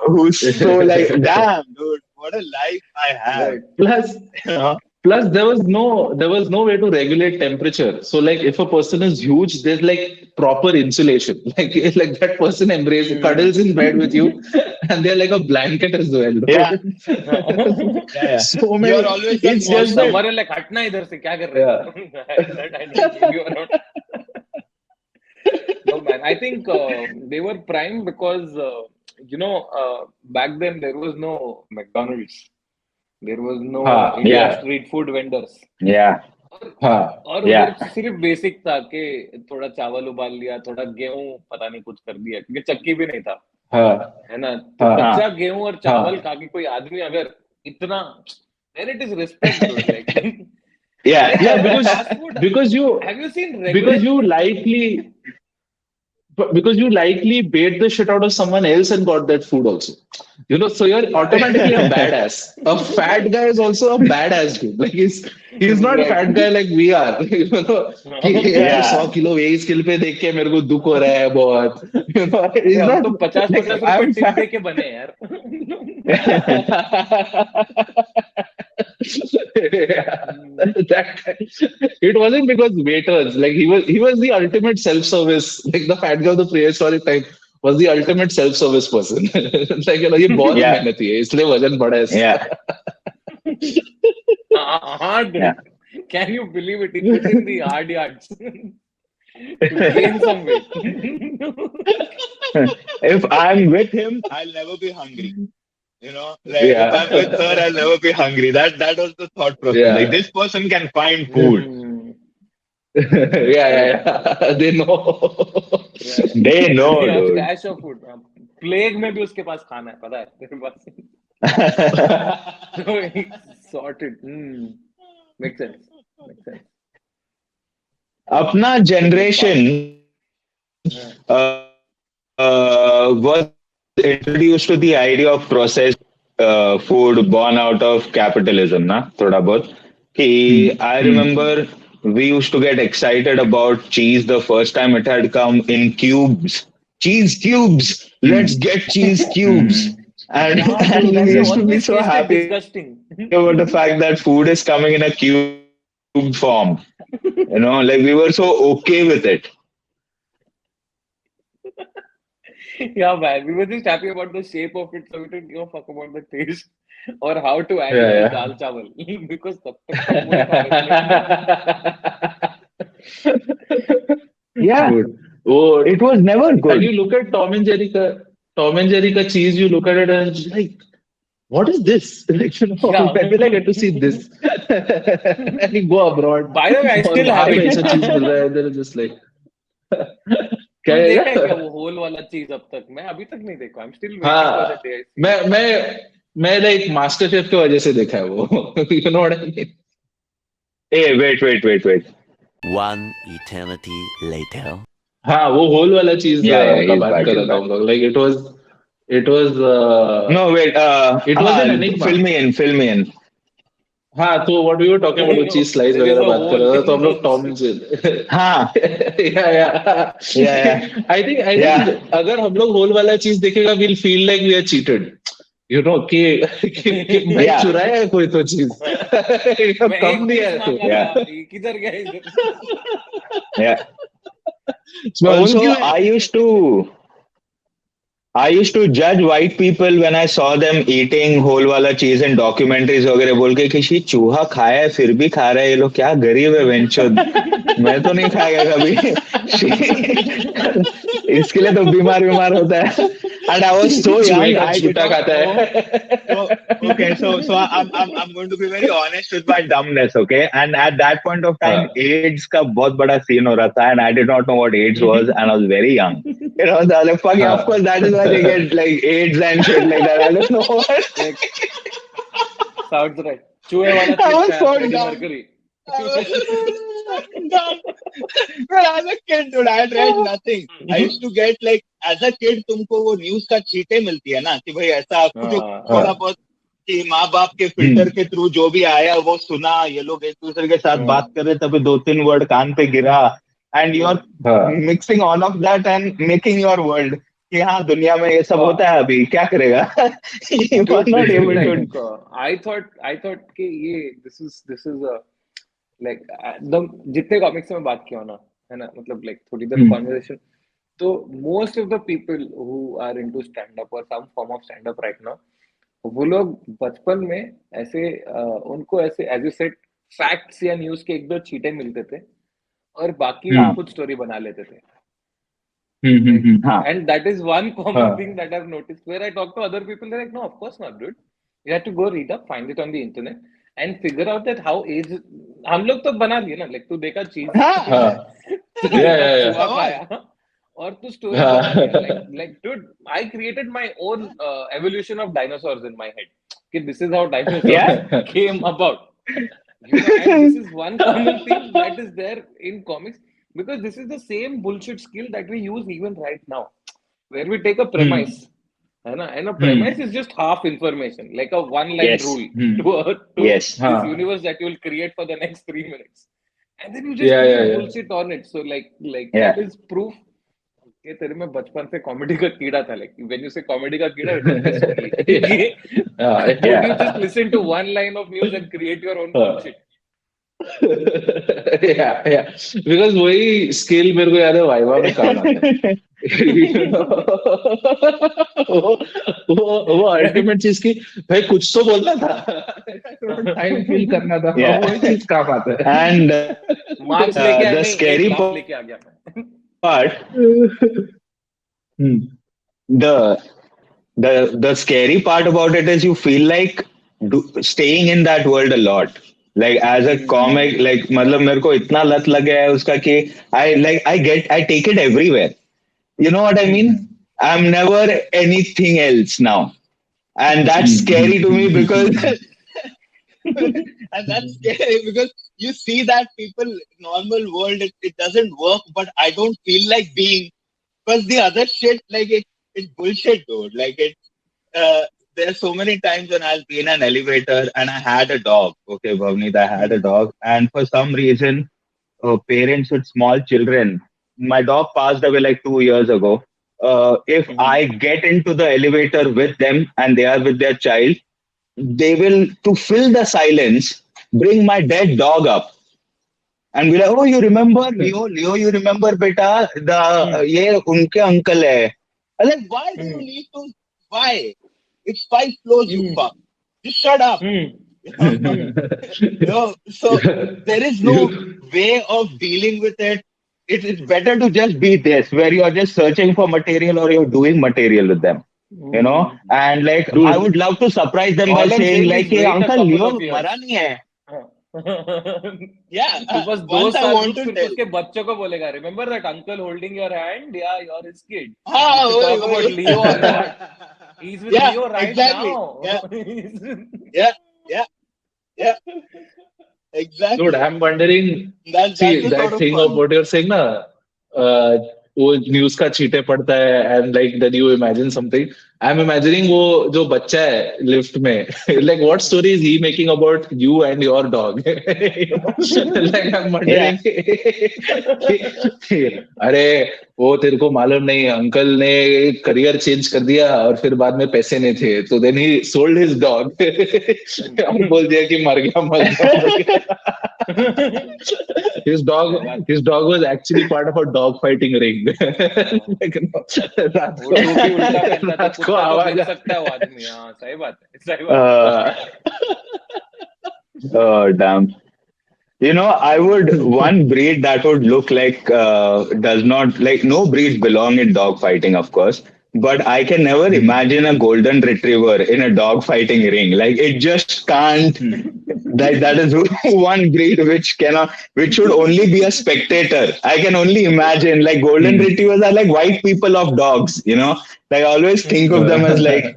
who's so like, damn, dude, what a life I have. Right. Plus, You know? Plus, there was no way to regulate temperature. So, like, if a person is huge, there's like proper insulation. Like that person cuddles in bed with you, and they're like a blanket as well. Yeah, yeah, yeah. So You're many. always that It's और just person. that. Summer है like हटना इधर से क्या कर रहे Yeah. हो that I don't need you around. No man, I think they were prime because back then there was no McDonald's, there was no Ha. Indian Yeah, Yeah. street food vendors. yeah, और Ha. और उधर yeah, सिर्फ basic था कि थोड़ा चावल उबाल लिया, थोड़ा गेहूं पता नहीं कुछ कर दिया क्योंकि चक्की भी नहीं था, Ha. है ना? तो Ha. कच्चा huh, गेहूं और चावल Ha. खा के कोई आदमी अगर इतना, then it is respect, dude. Like, yeah, like Yeah. fast food. Because you Have you seen because regular? you likely because you likely bait the shit out of someone else and got that food also. So you're Yeah, automatically a badass. A fat guy is also a badass dude. Like he's not a right. fat guy like we are. कि यार 100 yeah, kilo weight scale पे देख के मेरे को दुख हो रहा है बहुत. अरे He's हम not तो पचास like पचास रुपए I'm टिप fat. दे के बने हैं यार. Yeah, it wasn't because waiters, like he was the ultimate self-service, like the fat guy of the prehistoric time was the ultimate self-service person. Like ये बहुत yeah, मेहनती है इसलिए वजन बड़ा है इसका. yeah, Hard, yeah. dude. Can you believe it? He put in the hard yards to gain some weight. If I'm with him, I'll never be hungry. Like if I'm with Yeah. her, I'll never be hungry. That was the thought process. Like Yeah. this person can find food. Hmm. Yeah, yeah, Right. yeah. They know. Yeah. They We know, have dude. stash of food. Plague में भी उसके पास खाना है, पता है तेरे पास. So it's sorted. Makes sense. Makes sense. Apna Fast. generation Yeah. was introduced to the idea of processed food born out of capitalism, na? Thoda bahut. I remember we used to get excited about cheese the first time it had come in cubes. Cheese cubes! Let's get cheese cubes! And, Yeah, and dude, we and they used to be always so tasted happy disgusting. about the fact that food is coming in a cube form. Like we were so okay with it. Yeah, man, we were just happy about the shape of it, so we didn't give a fuck about the taste or how to add it to Yeah, dal chawal because तब तक तो वही खा रहे थे. Yeah, good. Oh, it was never and good. you look at Tom and Jerry ka cheese, you look at it and it's like, what is this? Like, Yeah. when will I get to see this? And you go abroad By the way, I और still वहां have पे it. ऐसा चीज मिल रहा है, they're just like, क्या तूने है देखा है क्या क्या? वो होल वाला चीज अब तक? मैं अभी तक नहीं देखा. I'm still waiting for the हाँ, day I see मैं it. मैं मैं लाइक मास्टर शेफ की वजह से देखा है वो. You know what I mean? Hey, wait. One eternity later. हाँ, वो होल वाला चीज Yeah, का he's बात back, कर he's रहा था back. हम लोग. Like No, wait. it was an enigma. Fill me in. हाँ, तो what we were talking about वो चीज स्लाइस There is वगैरह a बात कर hole रहा था, तो in हम लोग those. Tom and Jerry. Huh? Yeah. Yeah, I think अगर हम लोग होल वाला चीज देखेगा, we'll feel like we are cheated. कि भाई yeah, चुराया है कोई तो चीज. मैं कम एक दिया पीस है तो. मांगा yeah, था, ये किधर गया इधर? yeah. मैं Also, उनकी I used to judge white people when I saw them eating whole wala cheese in documentaries वगैरह बोल के किसी चूहा खाया है फिर भी खा रहा है ये लोग क्या गरीब है वेंचुद मैं तो नहीं खाएगा कभी इसके लिए तो बीमार होता है and I was so चूहे young का I did छूटा not खाता know. है. So I'm going to be very honest with my dumbness, okay? And at that point of time, हाँ. AIDS का बहुत बड़ा scene हो रहा था, and I did not know what AIDS was, and I was very young. So I was like, fuck yeah, of course, that is why they get like AIDS and shit like that. I don't know what. Like, sounds right. चूहे वाला I चीज was खाया so Freddie dumb. Mercury. I was dumb. But as a kid, dude, I had read nothing. I used to get like, as a kid, तुमको वो news का चीटे मिलती है ना कि भाई ऐसा कुछ थोड़ा हाँ. बहुत कि माँ बाप के फिल्टर के थ्रू जो भी आया वो सुना ये लोग एक दूसरे के साथ बात कर रहे तभी 2-3 वर्ड कान पे गिरा and you're हाँ mixing all of that and making your world. कि हाँ दुनिया में ये सब होता है अभी क्या करेगा you are Dude, not this is able like to I thought कि ये this is a like the जितने कॉमिक्स में बात किया हो ना है ना मतलब like थोड़ी देर हम्म कॉन्वर्सेशन तो most of the people who are into stand up or some form of stand up right now वो लोग बचपन में ऐसे उनको ऐसे एज यू सेड फैक्ट्स या न्यूज के एक दो चीटे मिलते थे और बाकी वो हम्म हाँ खुद स्टोरी बना लेते थे like हम्म हाँ and that is one common हाँ thing that I've noticed where I talk to other people they're like no of course not dude you have to go read up find it on the internet and figure out that how age हम लोग तो बना लिए ना like तू देखा चीज हाँ हाँ तू या देखा या चूहा come on खाया और तू स्टोरी बना लिया हाँ like dude I created my own evolution of dinosaurs in my head कि this is how dinosaurs yeah came about and this is one common thing that is there in comics because this is the same bullshit skill that we use even right now, where we take a hmm premise, है ना? And a premise hmm is just half information, like a one-line yes rule hmm to yes this हाँ universe that you will create for the next 3 minutes, and then you just या create या bullshit on it. So like that yeah is proof कि तेरे में बचपन से comedy का कीड़ा था like when you say comedy का कीड़ा it was this only या हाँ would you yeah just listen to one line of news and create your own हाँ bullshit? या बिकॉज वही स्किल मेरे को याद है वाइवा में काम आता है You know? वो अल्टीमेट चीज की भाई कुछ तो बोलना था टाइम फिल करना था yeah वही चीज काम आता है and मार्क्स लेके आया the नहीं एक scary लाख लेके आ गया मैं part hmm the the scary part about it is you feel like staying in that world a lot like as a comic like मतलब मेरे को इतना लत लग गया है उसका कि I take it everywhere you know what I mean I'm never anything else now and that's scary to me because and that's scary because you see that people normal world it doesn't work but I don't feel like being because the other shit like it's bullshit dude like it there's so many times when I'll be in an elevator and I had a dog. Okay, Bhavneet, I had a dog, and for some reason, parents with small children, my dog passed away like 2 years ago. If I get into the elevator with them and they are with their child, they will, to fill the silence, bring my dead dog up and be like, "Oh, you remember Leo? Leo, you remember, beta? ये उनके uncle है." I'm like, why do you need to? Why? It's 5 floors, you fuck. Just shut up. You know? So there is no You- way of dealing with it. It's better to just be this, where you're just searching for material or you're doing material with them. You know, and like I would dude love to surprise them by All I'm saying saying like, is "Hey, wait a Uncle couple Leo, of मरा years. नहीं है." Yeah, बस दो once I साल want रुक to फिर tell. उसके बच्चों को बोलेगा remember that uncle holding your hand yeah you're his kid you हाँ should वही talk about वही Leo or not he's with yeah Leo right exactly yeah now yeah yeah yeah Dude, exactly I'm wondering. that's See the sort that of thing of fun what you're saying, na? वो news का चीटे पड़ता है and like then you imagine something I am imagining वो जो बच्चा है lift में like what story is he making about you and your dog like I am yeah wondering अरे वो तेरे को मालूम नहीं अंकल ने करियर चेंज कर दिया और फिर बाद में पैसे नहीं थे तो then he sold his dog और बोल दिया कि मर गया मर गया his dog सही बात his dog was actually part of a dog fighting ring like, रात वो को टोपी उल्टा पहनता तो रात को कुत्ता तो आवाज देख सकता है वो आदमी हाँ सही बात uh, oh damn you know I would one breed that would look like does not like no breeds belong in dog fighting of course but I can never imagine a golden retriever in a dog fighting ring like it just can't like that is one breed which cannot which should only be a spectator I can only imagine like golden retrievers are like white people of dogs you know like I always think of them as like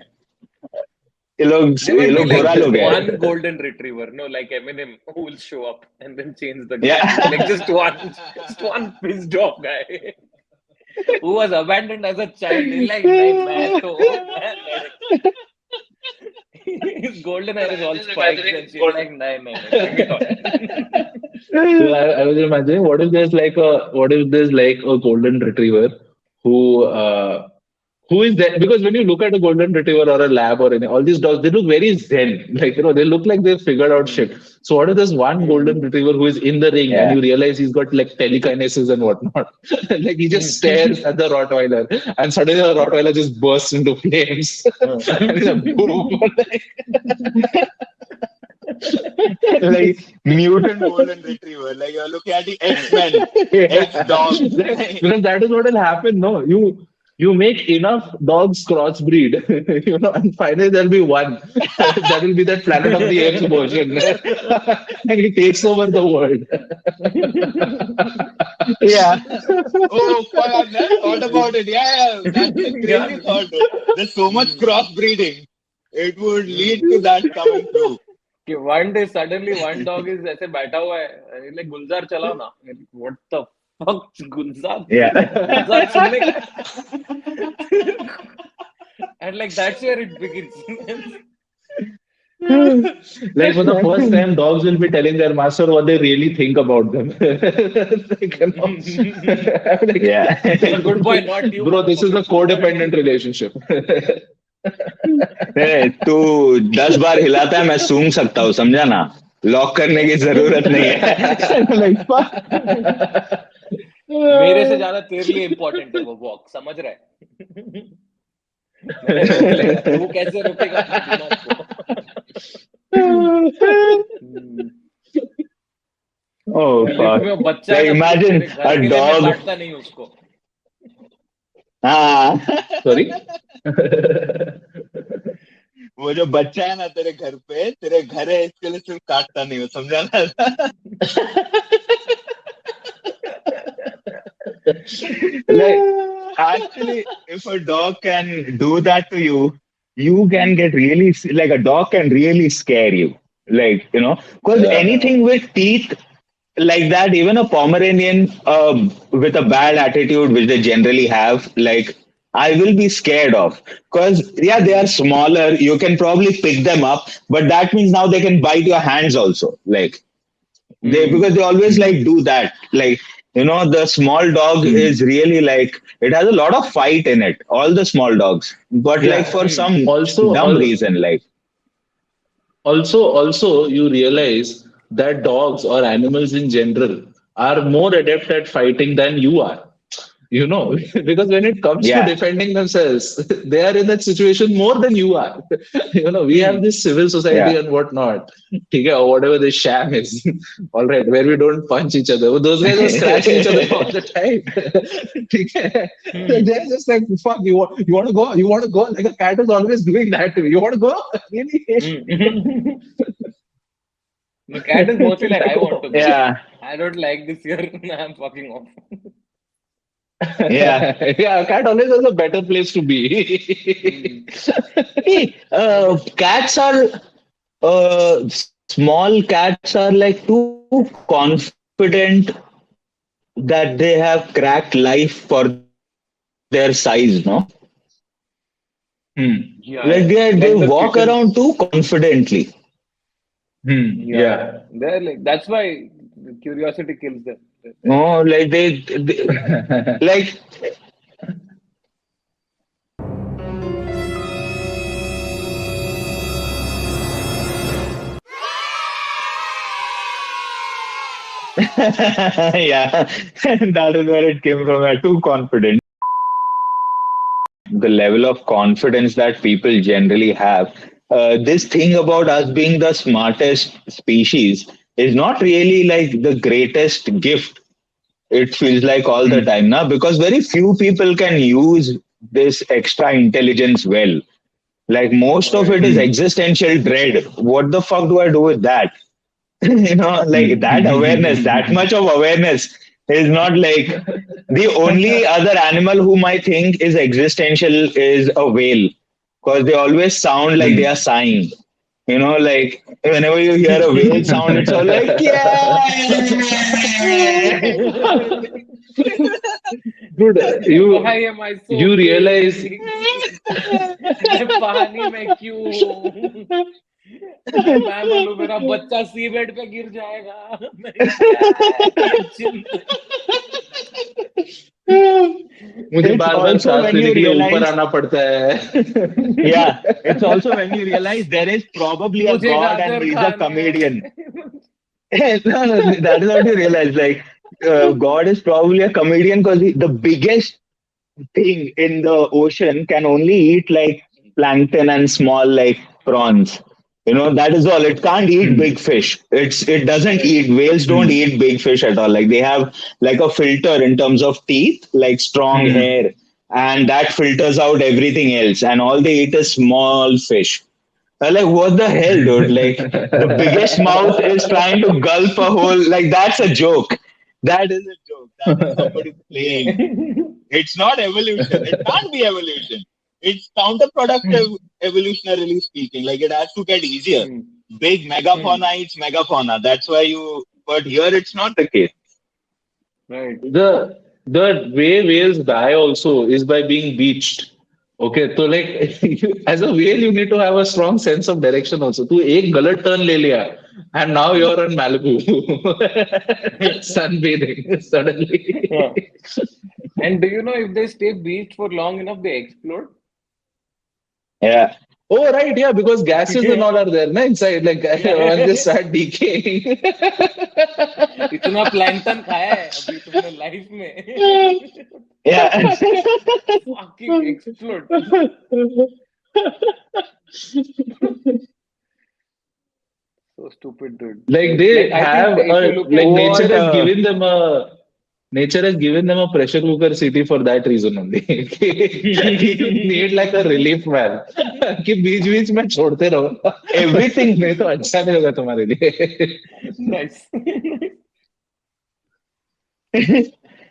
there ये might be लोग like गोरा लोग हैं one golden retriever no like Eminem who will show up and then change the game yeah like just one pissed off guy who was abandoned as a child he's like नहीं मैं लड़का his golden hair is all spikes and shit like नहीं bring it on So I was imagining what if there's like a golden retriever who who is that? Because when you look at a golden retriever or a lab or any, all these dogs, they look very zen. Like, they look like they've figured out shit. So what if there's one golden retriever who is in the ring and Yeah. you realize he's got like telekinesis and whatnot? Like he just stares at the Rottweiler and suddenly the Rottweiler just bursts into flames. And he's like, boom. Like mutant golden retriever. Like you're looking at the Xmen, X dogs. Because that is what will happen. No, you make enough dogs crossbreed, and finally there'll be one. That will be that Planet of the Apes version, and he takes over the world. Yeah. Oh, fuck, I've never thought about it. Yeah, yeah. That's a crazy thought, dude. There's so much crossbreeding. It would lead to that coming through. कि one day suddenly one dog is ऐसे बैठा हुआ है like गुलजार चलाओ ना what the fuck Gulzar Yeah. गुलजार सुनने का and like that's where it begins. Like for the first time, dogs will be telling their master what they really think about them. Like, like, Yeah. Good boy, not you. bro, this is a codependent relationship. तू 10 बार हिलाता है मैं सूंघ सकता हूँ समझा ना lock करने की जरूरत नहीं है Like, fuck. मेरे से ज्यादा तेरे लिए इम्पोर्टेंट है वो वॉक समझ रहा है मैंने रोक लेगा तू कैसे रोकेगा अपने दिमाग को Oh लिफ्ट fuck. में वो बच्चा Like है ना imagine तेरे घर a के लिए मैं dog. काटता नहीं उसको हाँ Sorry? वो जो बच्चा है ना तेरे घर पे तेरे घर है इसके लिए सिर्फ काटता नहीं हो समझा ना Like actually if a dog can do that to you you can get really like a dog can really scare you like because Yeah. anything with teeth like that even a Pomeranian with a bad attitude which they generally have like I will be scared of because yeah they are smaller you can probably pick them up but that means now they can bite your hands also like they because they always like do that like the small dog is really like it has a lot of fight in it all the small dogs but Yeah. like for some Also, dumb reason like also, you realize that dogs or animals in general are more adept at fighting than you are. Because when it comes to yeah defending themselves, they are in that situation more than you are. We have this civil society yeah and whatnot, okay, or whatever the sham is, all right, where we don't punch each other. Well, those guys are scratching each other all the time. Okay? They're just like, fuck, you want to go? You want to go? Like a cat is always doing that to me. You want to go? Really? The cat is mostly like I want to go yeah I don't like this here I'm fucking off yeah Yeah, a cat always has a better place to be. Hey, cats are small cats are like too confident that they have cracked life for their size, no? yeah Like they like the walk kitten around too confidently. Yeah. they're like that's why curiosity kills them Oh, like they like yeah, that is where it came from. They're too confident. The level of confidence that people generally have. This thing about us being the smartest species is not really like the greatest gift. It feels like all the time now because very few people can use this extra intelligence well. Like most of it is existential dread. What the fuck do I do with that? Like that awareness, that much of awareness is not like the only other animal whom I think is existential is a whale because they always sound like they are sighing. Like whenever you hear a whale sound, it's all like, yeah. Dude, why am I so you realize big मैं पानी में क्यों मैं बोलूं मेरा बच्चा सी bed पे गिर जाएगा। मैं क्या है ये चिंता। मुझे It's बार बार also सांस when लेने you के लिए ऊपर realize, आना पड़ता है. yeah, it's also when you realize there is probably a मुझे God and गाजर he's a खाना comedian. है। No, no, that is what you realize. Like, God is probably a comedian because the biggest thing in the ocean can only eat like plankton and small like prawns. That is all. It can't eat Hmm. big fish. It doesn't Right. eat, whales don't Hmm. eat big fish at all. Like they have like a filter in terms of teeth, like strong Hmm. hair, and that filters out everything else. And all they eat is small fish. I'm like, what the hell, dude? Like, the biggest mouth is trying to gulp a whole. Like, that's a joke. That is a joke. That is somebody Yeah. playing. It's not evolution. It can't be evolution. It's counterproductive, evolutionarily speaking. Like, it has to get easier. Hmm. Big Hmm. megafauna eats megafauna. That's why you. But here, it's not the case. Right. The way whales die also is by being beached. Okay, so like as a whale, you need to have a strong sense of direction also. तू एक गलत turn ले लिया, and now you're on Malibu, sunbathing Yeah. suddenly. And do you know if they stay beached for long enough, they explode? Yeah. Oh right, yeah, because gases and Yeah. all are there, na, inside. Like once they Yeah. start decaying. इतना plankton खाया है अभी तुमने life में। Yeah. Fucking explode. So stupid, dude. Like they Like I think have if you a look like at what? nature has given them a pressure cooker city for that reason only. You need like a relief valve कि बीच बीच में छोड़ते रहो. Everything. नहीं तो अच्छा नहीं होगा तुम्हारे लिए. nice.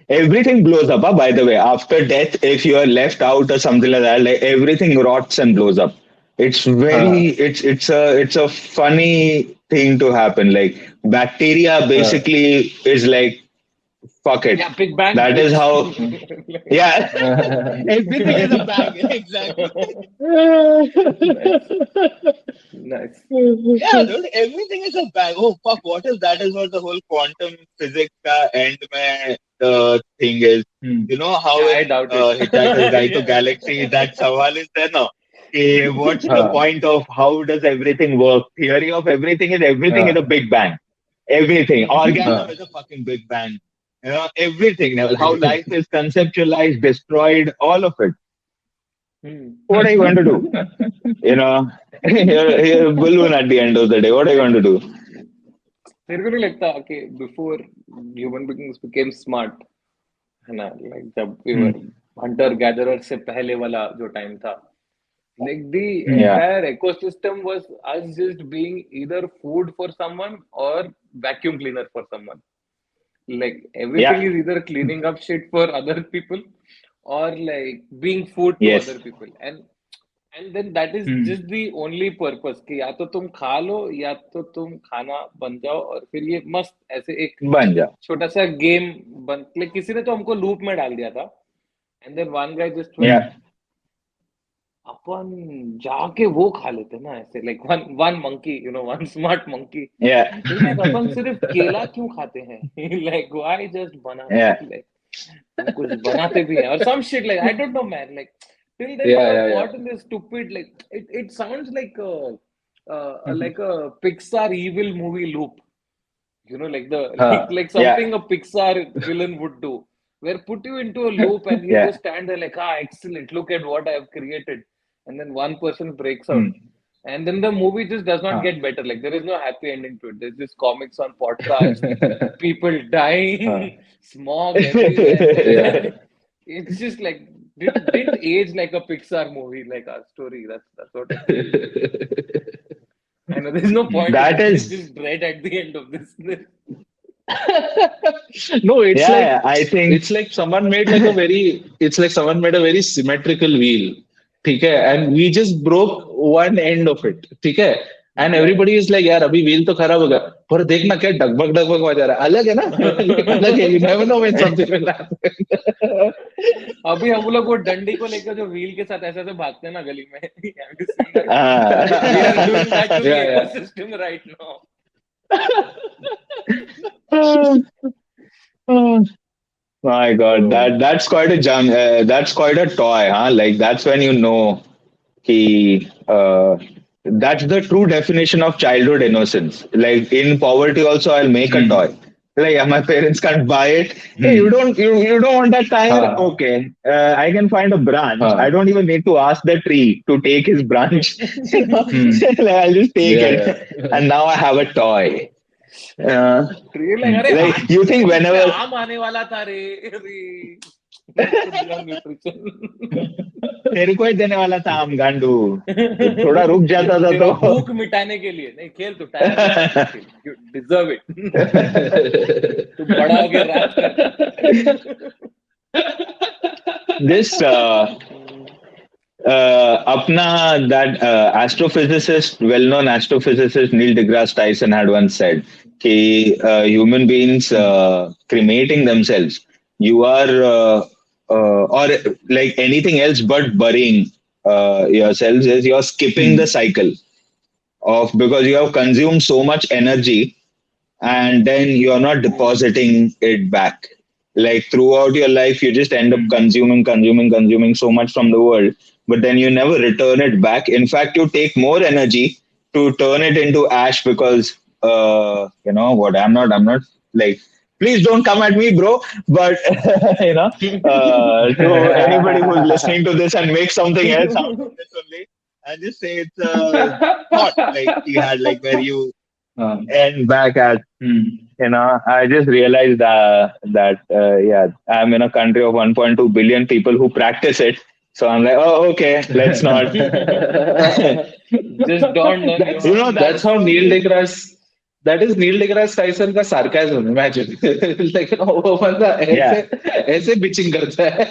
Everything blows up, by the way. After death, if you are left out or something like that, like everything rots and blows up. It's हाँ, very it's a funny thing to happen. Like bacteria हाँ. basically is like fuck it. Yeah, Big Bang, That is bitch. how yeah. Everything is a bang. Exactly. Nice, nice. Yeah, dude, everything is a bang. Oh fuck, what is that? Is what the whole quantum physics ka end mein the thing is. Hmm. You know how Yeah, in I doubt it. Hitchhiker's Guide to Yeah. Galaxy that sawal is there now. What's the हाँ, point of how does everything work? Theory of everything is a हाँ, big bang. Everything. Orgasm is हाँ. a fucking big bang. Everything. How life is conceptualized, destroyed, all of it. Hmm. What are you going to do? You know, you're a balloon at the end of the day. What are you going to do? तेरे को नहीं लगता कि before human beings became smart, है ना, like जब we were Hmm. hunter gatherer से पहले वाला जो time था, like the Hmm. Yeah. entire ecosystem was us just being either food for someone or vacuum cleaner for someone. Like everything Yeah. is either cleaning up shit for other people or like being food to Yes. other people. And then that is Hmm. just the only purpose कि या तो तुम खा लो या तो तुम खाना बन जाओ और फिर ये मस्त ऐसे एक बन जाओ. छोटा सा गेम बन, like किसी ने तो हमको लूप में डाल दिया था. And then one guy just went, Hmm. Yeah. अपन जाके वो खा लेते ना ऐसे, like one monkey, one smart monkey. Yeah. He's like अपन सिर्फ केला क्यों खाते हैं? Like why just banana? Yeah. Like हम कुछ बनाते भी हैं or some shit, like I don't know man, like till then we Yeah, were yeah, yeah. caught in this stupid, like it sounds Mhm. like a Pixar evil movie loop, like the like, हाँ. like Yeah. something a Pixar villain would do, where put you into a loop and he'll Yeah. just stand there like, excellent, look at what I've created, and then one person breaks out, Hmm. and then the movie just does not हाँ. get better. Like there is no happy ending to it. There's just comics on podcast, people हाँ. dying, smog everywhere, and Yeah. then it's just like didn't age like a Pixar movie, like our story. That's what I feel. I know there's no point in That it. There's is, just dread at the end of this. No, it's yeah, like yeah, I think, it's like someone made a very symmetrical wheel. ठीक है, and we just broke one end of it. ठीक है, and everybody is like यार अभी wheel तो खराब होगा पर देखना क्या डगबग डगबग बजा रहा है अलग है ना अलग है you never know when something will happen अभी हम लोग वो डंडी को लेकर जो व्हील के साथ ऐसे ऐसे भागते हैं ना गली में Have you seen that? We are doing that to the या या ecosystem right now. My God, that's quite a that's quite a toy, huh? Like that's when you know he that's the true definition of childhood innocence. Like in poverty also I'll make a toy. Hmm Like yeah, my parents can't buy it. Hey, hmm you don't want that tire? हाँ Okay. I can find a branch. I हाँ don't even need to ask the tree to take his branch. You know, hmm like, I'll just take या it. या And now I have a toy. Uh, tree like अरे like आज you think इसमें whenever आम आने वाला था रे अरे उसको दिया न्यूट्रिशन तेरे को ही देने वाला था आम गांडू थोड़ा रुक जाता था तेरा तो भूख मिटाने के लिए नहीं खेल तू टायर के साथ मत खेल यू डिजर्व इट तू बड़ा होके राज कर this apna that astrophysicist well-known astrophysicist Neil deGrasse Tyson had once said कि human beings cremating themselves you are or like anything else but burying yourselves is you're skipping the cycle of because you have consumed so much energy and then you're not depositing it back. Like throughout your life, you just end up consuming so much from the world, but then you never return it back. In fact, you take more energy to turn it into ash because, you know what, I'm not like, please don't come at me, bro. But, you know, to anybody who's listening to this and make something else out of this only, I just say it's a thought like you had, like where you हाँ end back at hmm you know, I just realized that yeah, I'm in a country of 1.2 billion people who practice it. So I'm like, oh, okay, let's not. just dawned on you that's You huh know, that's that's how Neil deGrasse that is Neil deGrasse Tyson का sarcasm imagine like वो बंदा ऐसे yeah, ऐसे bitching करता है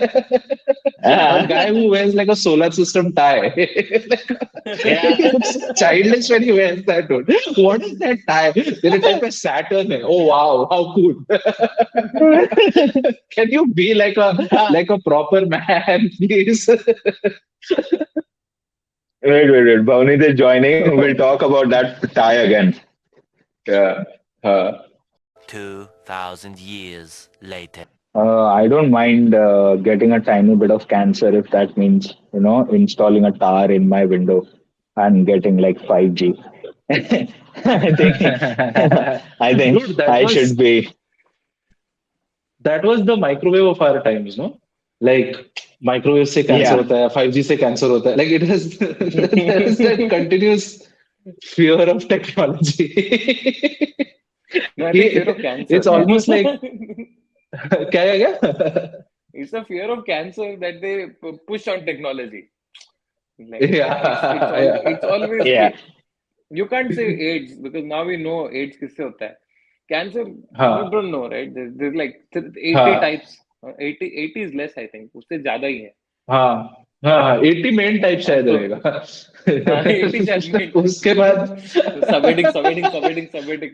a uh, guy who wears like a solar system tie yeah. it's so childish when he wears that dude what is that tie तेरे tie पे Saturn है oh wow how cool can you be like a proper man please Wait. Bhavneet is joining. We'll talk about that tie again. yeah uh, 2,000 years later. I don't mind getting a tiny bit of cancer if that means, you know, installing a tower in my window and getting like 5G. I think, I think dude I should be. that was the microwave of our times no like microwave से cancer Yeah, होता है 5G से cancer होता है like it has there is that continuous fear of technology no I कि think fear of cancer it's almost like क्या है क्या it's a fear of cancer that they push on technology like it's yeah always yeah. you can't say AIDS because now we know AIDS किससे होता है cancer you हाँ don't know right there's like 80 हाँ types 80 is less I think उससे ज्यादा ही है हाँ हाँ 80 मेन टाइप शायद तो रहेगा हाँ 80 शायद में उसके बाद सबहेडिंग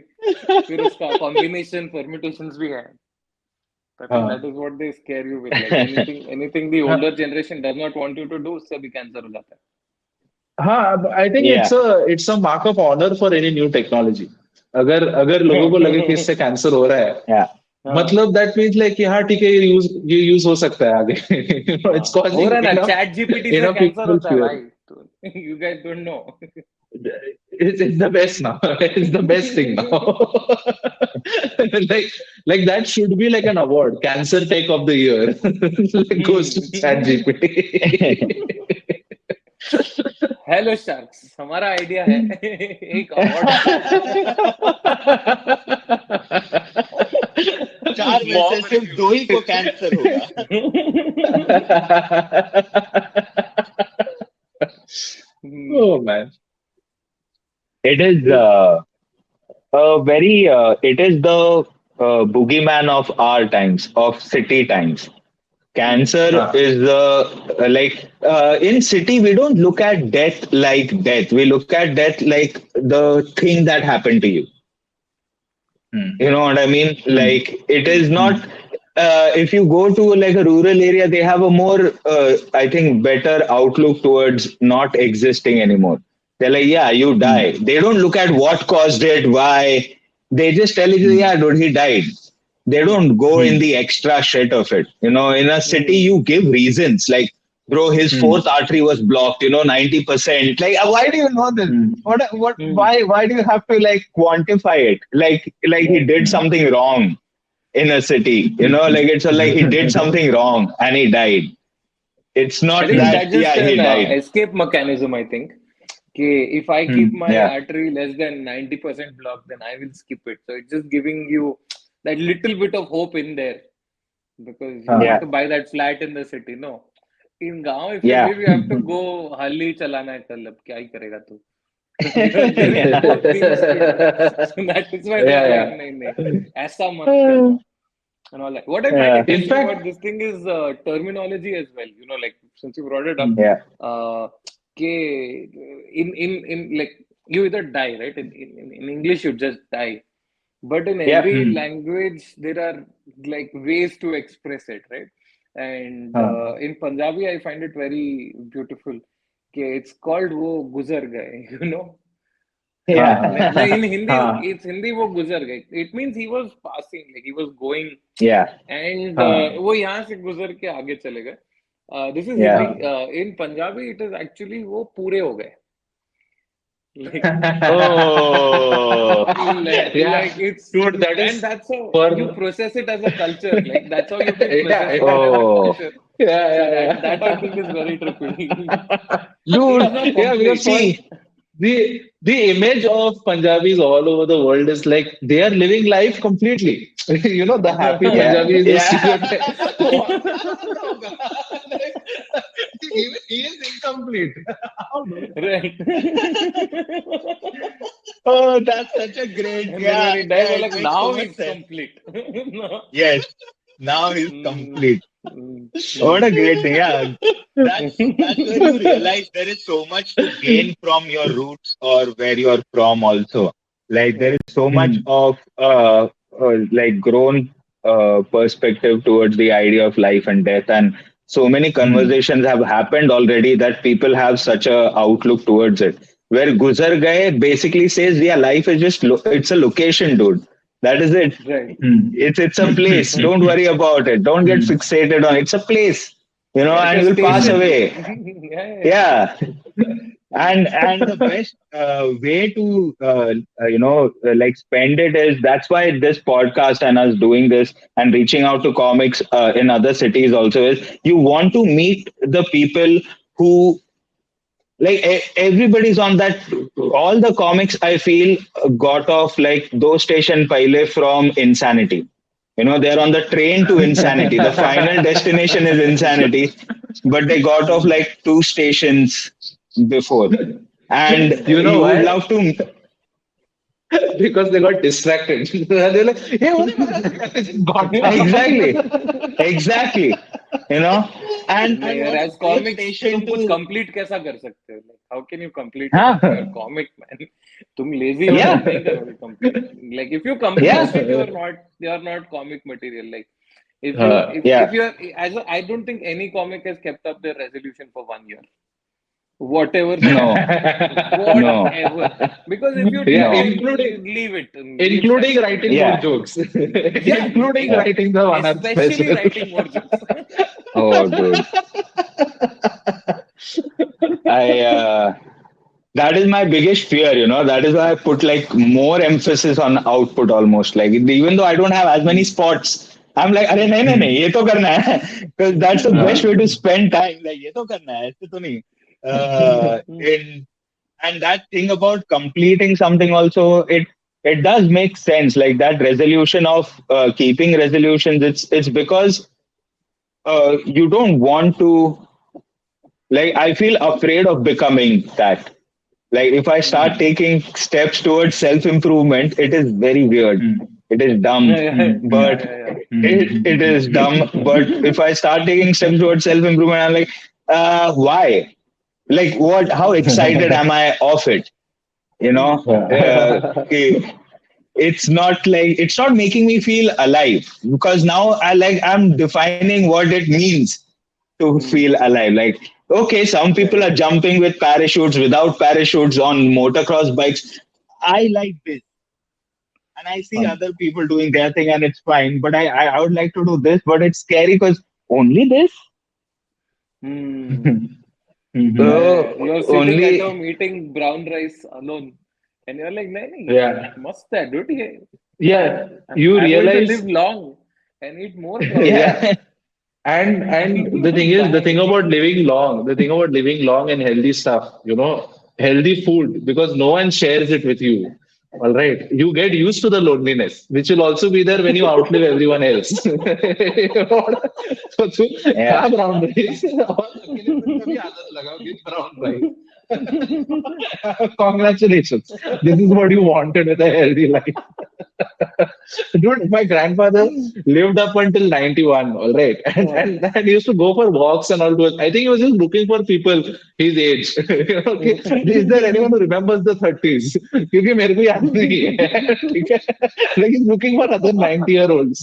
फिर उसका कॉम्बिनेशन परम्यूटेशंस भी है I think that हाँ is what they scare you with like anything the हाँ older generation does not want you to do उससे भी कैंसर हो जाता हाँ I think Yeah, it's a mark of honour for any new technology अगर अगर लोगों को लगे कि है इससे कैंसर हो रहा है yeah, हाँ मतलब दैट मीन्स लाइक कि हाँ ठीक है ये यूज हो सकता है आगे हाँ इट्स हो रहा है कॉजिंग ना इनफ चैट जीपीटी से इनफ कैंसर पीपल होता है फियर भाई तो you guys don't know it's the best now it's the best thing now like that should be like an award cancer tech of the year like goes to chat gpt hello sharks हमारा idea है एक award चार में से bomb सिर्फ दो ही को cancer होगा. Review oh man It is it is the boogeyman of our times, of city times. Cancer Ah. is in city we don't look at death like death. We look at death like the thing that happened to you. Hmm. You know what I mean? Hmm. Like it is not. Hmm. If you go to like a rural area, they have a more, I think, better outlook towards not existing anymore. They're like, yeah, you Hmm. die. They don't look at what caused it, why. They just tell you, Hmm. yeah, dude, he died. They don't go in Hmm. the extra shit of it. You know, in a city, Hmm. you give reasons like, bro, his fourth Hmm. artery was blocked. 90%. Like, why do you know this? Hmm. What? Hmm. Why do you have to like quantify it? Like he Right. did something wrong in a city. Like it's like he did something wrong and he died. It's I not think that, that's just yeah, he an died. escape mechanism, I think. Okay, if I keep Hmm. my Yeah, artery less than 90% blocked, then I will skip it. So it's just giving you that little bit of hope in there because you Ah. want yeah, to buy that flat in the city. No. In Gaon, if you yeah. live, you have to go hali chalana hai kal. Ab kya hi karega tu? There is both things to do. So that is why they're like, Yeah, nahi, nahi, aisa mat yeah. karna and all that. What I find Yeah, In interesting fact, about this thing is terminology as well. Like since you brought it up, hmm. yeah. uh, in like you either die, right? In English, you just die. But in Yeah. every Hmm. language, there are like ways to express it, right? And Ah. in Punjabi, I find it very beautiful. It's called wo guzar gaye, Ah. Yeah. नहीं, in Hindi, Ah. it's Hindi वो गुजर गए. It means he was passing, like he was going, Yeah. and Ah. वो यहाँ से गुजर के आगे चले गए. This is Hindi. Yeah. Ah. In Punjabi, it is actually वो पूरे हो गए. Like, Oh. Yeah, like it's, dude, that and is that's how you for process it as a culture. Like that's how you've been yeah, processing it yeah, as a Oh. culture. So yeah, that I yeah. think is very trippy. Dude, It's not Yeah, because complete. for see, the image of Punjabis all over the world is like they are living life completely. The happy yeah, Punjabi is a yeah. stereotype. Even he is incomplete. How, dude? Right. Oh, that's such a great, And then yeah, when he dies, yeah, we're it like, makes so now much he's sense. complete. No. Yes, now he's Mm, complete. mm, What mm. a great thing, yeah. That's where you realize there is so much to gain from your roots or where you're from also. Like there is Right. so much Hmm. of like grown perspective towards the idea of life and death, and so many Hmm. conversations have happened already that people have such a outlook towards it. Where Guzar Gaye basically says, yeah, life is just it's a location, dude. That is it. Right. Hmm. It's a Hmm. place. Don't worry about it. Don't get Hmm. fixated on it. It's a place, It's and a you'll pass station. away. Yeah, yeah. Yeah, and the best way to like spend it is that's why this podcast and us doing this and reaching out to comics in other cities also is you want to meet the people who like everybody's on that. All the comics I feel got off like those station pile from insanity. They're on the train to insanity. The final destination is insanity, but they got off like two stations before. And You know you would why? love to. Because they got distracted. They're like, hey, what got Exactly, down. exactly. You know, नहीं and यार, what's as a great comics station तुम कुछ to. complete कैसा कर सकते हो? Like, how can you complete Huh? anything? You're comic man. तुम lazy हो तो Yeah, नहीं करोगे complete. Like if you complete yeah, it, you're not comic material. Like if you Uh, if yeah. you're I don't think any comic has kept up their resolution for 1 year. Whatever they do. No, no, Whatever. Because if you yeah, do, no. then including leave it. Leave including stand-up writing more comedy. Yeah, jokes, Yeah, including yeah. writing the one-up especially special. writing more jokes. Oh, dude. I that is my biggest fear. That is why I put like more emphasis on output almost. Like even though I don't have as many spots, I'm like, अरे नहीं नहीं नहीं Hmm. ये तो करना है because that's the best Uh, way to spend time. Like ये तो करना है ऐसे तो नहीं. In and that thing about completing something also it does make sense. Like that resolution of keeping resolutions. It's because you don't want to. Like I feel afraid of becoming that. Like if I start Hmm. taking steps towards self improvement, it is very weird. hmm. It is dumb, Yeah, yeah, but yeah, yeah. it is dumb. But if I start taking steps towards self improvement, I'm like, why? Like, what? How excited am I of it? You know, it's not like it's not making me feel alive because now I'm defining what it means to feel Hmm. alive. Like, okay, some Yeah, people yeah. are jumping with parachutes, without parachutes on motocross bikes. I like this, and I see other people doing their thing, and it's fine. But I would like to do this, but it's scary because only this. Hmm. So You're sitting at only home eating brown rice alone, and you're like, "नहीं नहीं, yeah, मस्त है, dude ये. yeah. I'm You I'm going to live realize, long and eat more brown rice." yeah. yeah, And the thing is, the thing Bye. about living long, the thing about living long and healthy stuff, healthy food, because no one shares it with you. All right. You get used to the loneliness, which will also be there when you outlive everyone else. You know what? So तू खा yeah, brown rice और अकेले फिर कभी आदत लगाओगी brown rice. Congratulations. This is what you wanted with a healthy life. Dude, my grandfather lived up until 91, all right. And he used to go for walks and all. I think he was just looking for people his age. Okay. Is there anyone who remembers the 30s? क्योंकि मेरे को याद नहीं है. ठीक है? Like he's looking for other 90-year-olds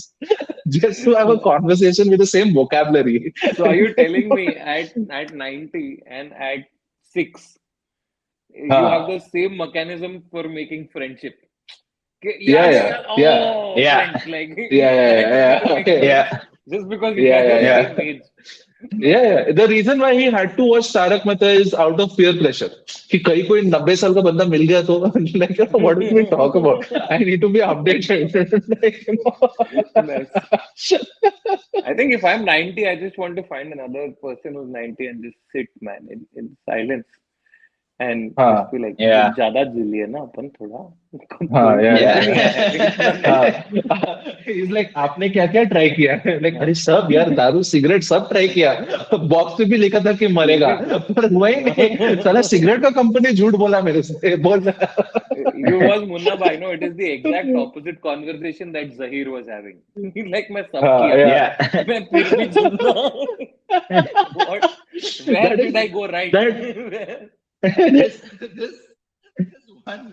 just to have a conversation with the same vocabulary. So are you telling me at 90 and at 6 you have हाँ. the same mechanism for making friendship? Yeah, याद है yeah, याद yeah, oh yeah, friends like yeah, that you yeah, can yeah. make Okay. friends yeah, just because you Yeah, guys are yeah, the yeah, same yeah. age. Yeah, yeah. The reason why he had to watch Tarak Mehta is out of peer pressure. कि कहीं कोई 90 साल का बंदा मिल गया तो like what did we talk about? I need to be updated. Like, Nice. I think if I'm 90, I just want to find another person who's 90 and just sit, man, in silence and just हाँ, be like, yeah, ज्यादा जी लिए ना अपन थोड़ा हाँ, yeah, बोलते yeah, नहीं yeah. है इतना नहीं है. हाँ. He's like आपने क्या क्या ट्राई किया है? Like अरे सब यार दारू सिगरेट सब ट्राई किया. बॉक्स पे भी लिखा था कि मरेगा पर हुआ ही नहीं. साला सिगरेट का कंपनी झूठ बोला मेरे से. बोल. You was Munna Bhai, no, it is the exact opposite conversation that Zahir was having. Like मैं सब हाँ, किया yeah. yeah, मैं फिर भी जिंदा हूँ. What? Where That did is I go right? that.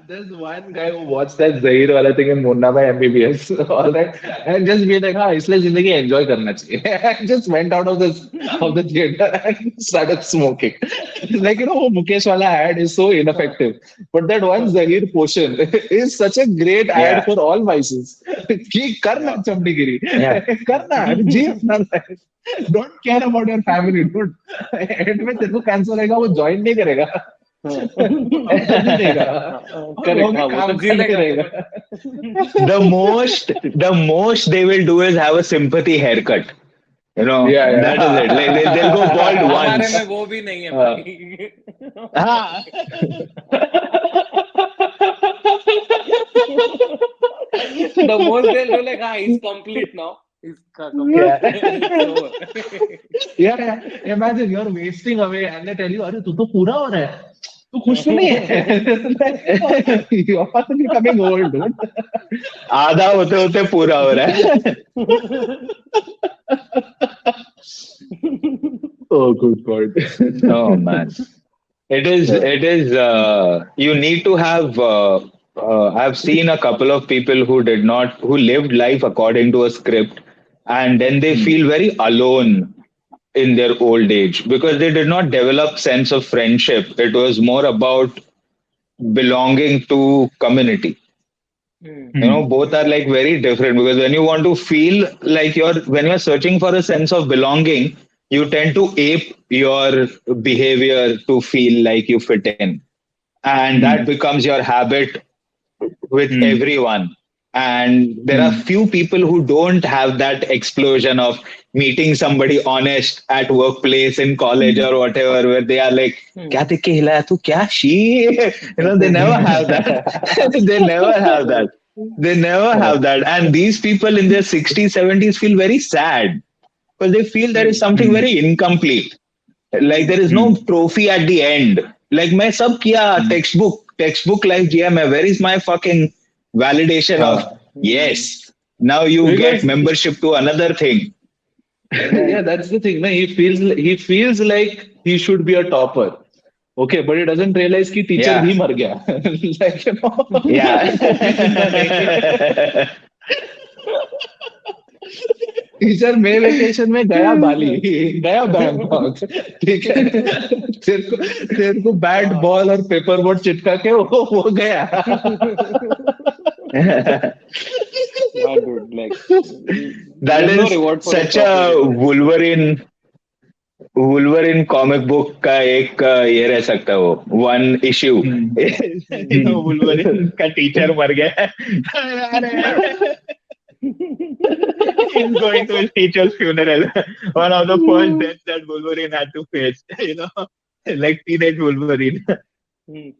There's one guy who watched that Zahir wala thing in Munna by MBBS, all right, and just be like, हाँ इसलिए जिंदगी enjoy करना चाहिए. And just went out of the theater and started smoking. Like वो Mukesh wala ad is so ineffective, but that one Zahir portion is such a great ad yeah, for all vices. कि करना चमड़ीगिरी, yeah. करना जी अपना life. Don't care about your family, dude. And में तेरे को cancer होगा वो ज्वाइन नहीं करेगा. पैसा नहीं देगा और वो करेक्ट भी हाँ वो तो काम जी करते लेगा वो रहेगा. The most they will do is have a sympathy haircut. Yeah, That is it. Like they'll go bald हमारे में once. वो भी नहीं है yeah. भाई. Ah, The most they'll do like हाँ he's complete now. He's complete. yeah. It's over. Yeah, yeah. Imagine you're wasting away and they tell you, अरे तू तो पूरा हो रहा है. तू खुश तो नहीं है. You're becoming old, dude. आधा होते होते पूरा हो रहा है. Oh, good God. Oh man. It is. Yeah. It is. You need to have. I've seen a couple of people who did not, who lived life according to a script, and then they feel very alone in their old age because they did not develop sense of friendship. It was more about belonging to community. Both are like very different because when you want to feel like when you're searching for a sense of belonging, you tend to ape your behavior to feel like you fit in, and that becomes your habit with everyone. And there are few people who don't have that explosion of meeting somebody honest at workplace, in college or whatever, where they are like, क्या देख के हिलाया तू क्या she? They never have that. They never have that. They never have that. And these people in their 60s, 70s feel very sad because they feel there is something very incomplete. Like there is no trophy at the end. Like मैं सब किया textbook life जिया मैं. Where is my fucking validation of Yes. Now you get Because membership to another thing. yeah, that's the thing. No? He feels like he should be a topper. Okay, but he doesn't realize कि teacher Yeah. भी मर गया. Like, Yeah. Teacher मई vacation में गया बाली, गया Bangkok. ठीक है, तेरे को बैट Ah, बॉल और पेपर बोर्ड चिपका के वो गया. yeah, dude. Like, That there's no is reward for a such topper a in life. Wolverine comic book का एक ये रह सकता है वो वन इश्यू. वुल्वरिन का टीचर मर गया. He's going to his teacher's funeral. One of the first deaths that Wolverine had to face. Like teenage Wolverine. Hmm.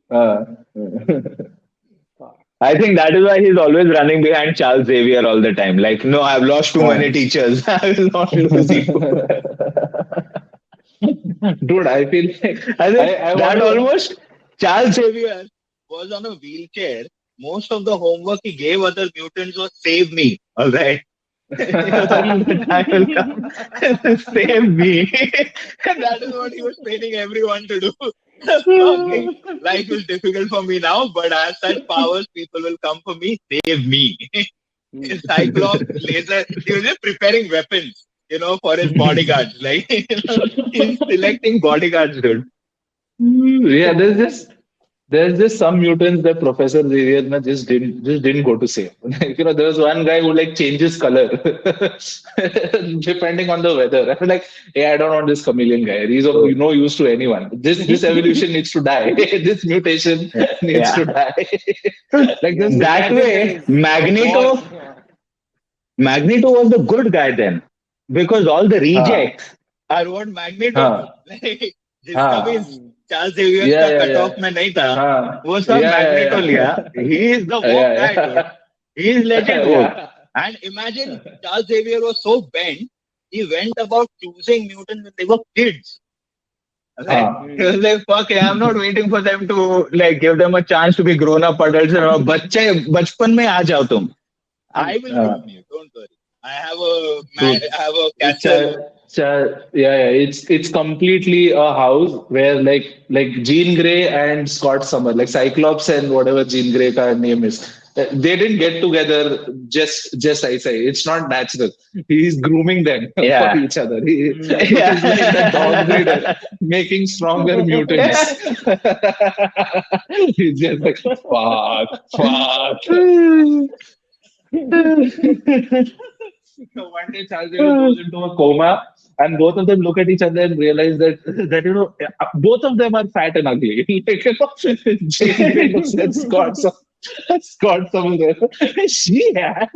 I think that is why he's always running behind Charles Xavier all the time. Like, no, I've lost too many teachers. I will not lose you. Dude, I feel like I think I want that to. almost Charles Xavier was on a wheelchair. Most of the homework he gave other mutants was save me. All right. The time will come. Save me. And that is what he was training everyone to do. Okay, life is difficult for me now, but I have such powers, people will come for me, save me. Cyclops, laser, he was just preparing weapons, for his bodyguards. Like, he's selecting bodyguards, dude. Yeah, there's just some mutants that Professor Xavier just didn't go to save. Like, there was one guy who like changes color depending on the weather. I was like, yeah, I don't want this chameleon guy. He's of no use to anyone. This evolution needs to die. This mutation needs to Yeah. die. Like Yeah, this. That imagine way, this war. Magneto was the good guy then. Because all the हाँ rejects are what Magneto do. हाँ Like, जिसका भी हाँ Charles Xavier yeah का yeah cut yeah of में नहीं था, हाँ वो सब yeah मैग्नेटो yeah लिया. yeah He is the woke yeah guy, dude. yeah He is legit woke. yeah And imagine Charles Xavier was so bent, he went about choosing mutants when they were kids. Right? हाँ He was like, fuck it, I'm not waiting for them to like give them a chance to be grown up adults. बच्चे बचपन में आ जाओ तुम. I will हाँ. groom you. Don't worry. I have a Dude, I have a it's castle. yeah. It's completely a house where like Jean Grey and Scott Summer, like Cyclops and whatever Jean Grey ka name is, they didn't get together just I say. It's not natural. He's grooming them for Yeah. each other. He's Yeah. like the dog breeder, making stronger mutants. He's just like fuck. So one day Charles Xavier goes into a coma, and both of them look at each other and realize that both of them are fat and ugly. Like, Jane Grey looks at Scott somewhere. She had.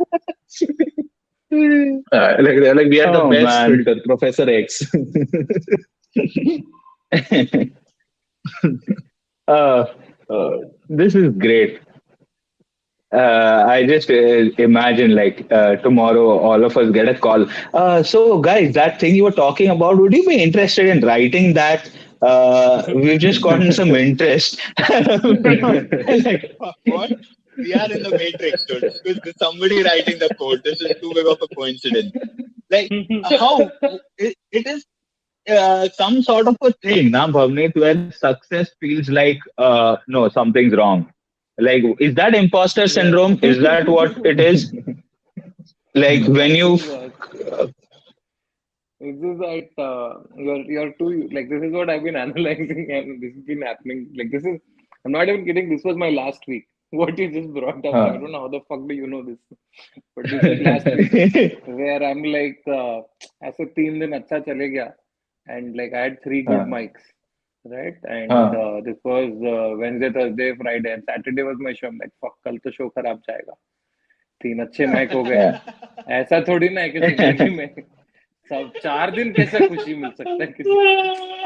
Like we are the Oh best man. filter, Professor X. uh, this is great. I just imagine like tomorrow all of us get a call. So guys, that thing you were talking about, would you be interested in writing that? We've just gotten some interest. Like, what? We are in the matrix, dude. With somebody writing the code. This is too big of a coincidence. Like, how? It is some sort of a thing, na, Bhavneet, where success feels like, no, something's wrong. Like, is that imposter Yeah. syndrome? Is that what it is? Like, when you. This is that you're too like this is what I've been analyzing and this has been happening. Like this is I'm not even kidding. This was my last week. What you just brought up, I don't know how the fuck do you know this, but this is last week where I'm like ऐसे 3 दिन अच्छा चले गया and like I had 3 good mics, right? And this was Wednesday, Thursday, Friday, and Saturday was my show. I'm like fuck कल तो show खराब जाएगा. 3 अच्छे mic हो गए. ऐसा थोड़ी ना है कि जिंदगी में सब 4 दिन कैसे खुशी मिल सकता है किसी.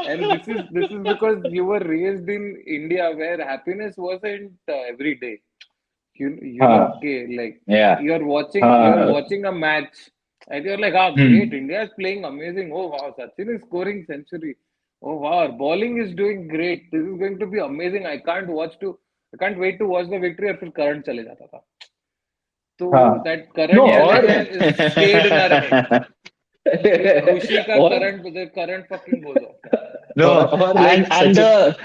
And this is because you were raised in India where happiness wasn't every day. You know, okay, like Yeah. you're watching a match and you're like, ah, great, India is playing amazing. Oh wow, Sachin is scoring century. Oh wow, our bowling is doing great. This is going to be amazing. I can't wait to watch the victory और फिर current चले जाता था. So हाँ. that No, current or somewhere is stayed in our head. खुशी का or current fucking goes off. No, or and like the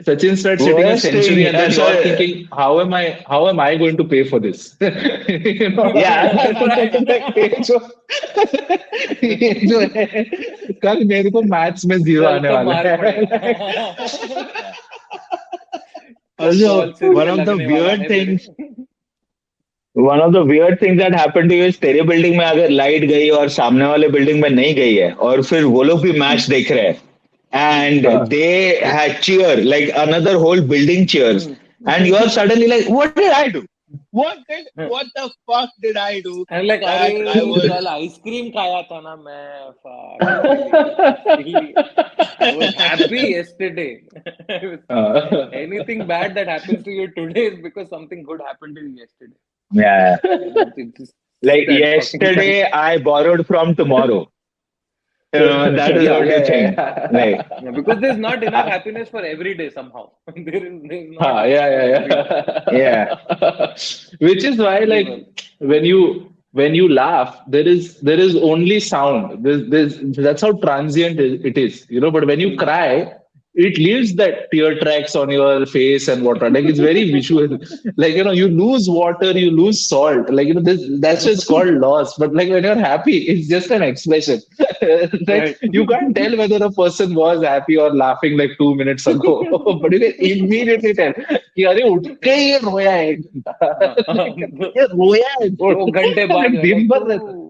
Sachin starts sitting a worst century, thing, and then you are sorry, thinking, how am I going to pay for this? You know, yeah, like ये जो है कल मेरे को maths में zero कल आने तो वाला मार है. पड़ेगा. कल also बॉल सिर one पे of the लगने वाला weird है मेरे. things one of the weird things that happened to you is तेरे बिल्डिंग में अगर लाइट गई और सामने वाले बिल्डिंग में नहीं गई है और फिर वो लोग भी मैच देख रहे हैं and हाँ. they had cheer like another whole building cheers and you are suddenly like what did I do what the fuck did I do I'm like, अरे that I was कल आइसक्रीम खाया था ना मैं. Fuck, silly. I was happy yesterday. Anything bad that happens to you today is because something good happened to you yesterday. yeah It's just like that fucking thing. yesterday I borrowed from tomorrow that is Yeah, what you yeah, think like yeah. Yeah, because there's not enough happiness for every day somehow. There's not हाँ, enough yeah, for yeah, every day. yeah yeah. Which is why, like, Well, when you laugh, there is only sound. That's how transient it is, you know. But when you hmm. cry, it leaves that tear tracks on your face and whatnot. Like it's very visual. Like you lose water, you lose salt. Like that's just called loss. But like when you're happy, it's just an expression. Like Right. you can't tell whether a person was happy or laughing like 2 minutes ago, but you can immediately tell कि अरे उठ के ये रोया है एक घंटा. हाँ, Like, ये रोया है छोड़. 2 घंटे बाद Like, जाएगा दिन भर रहता है.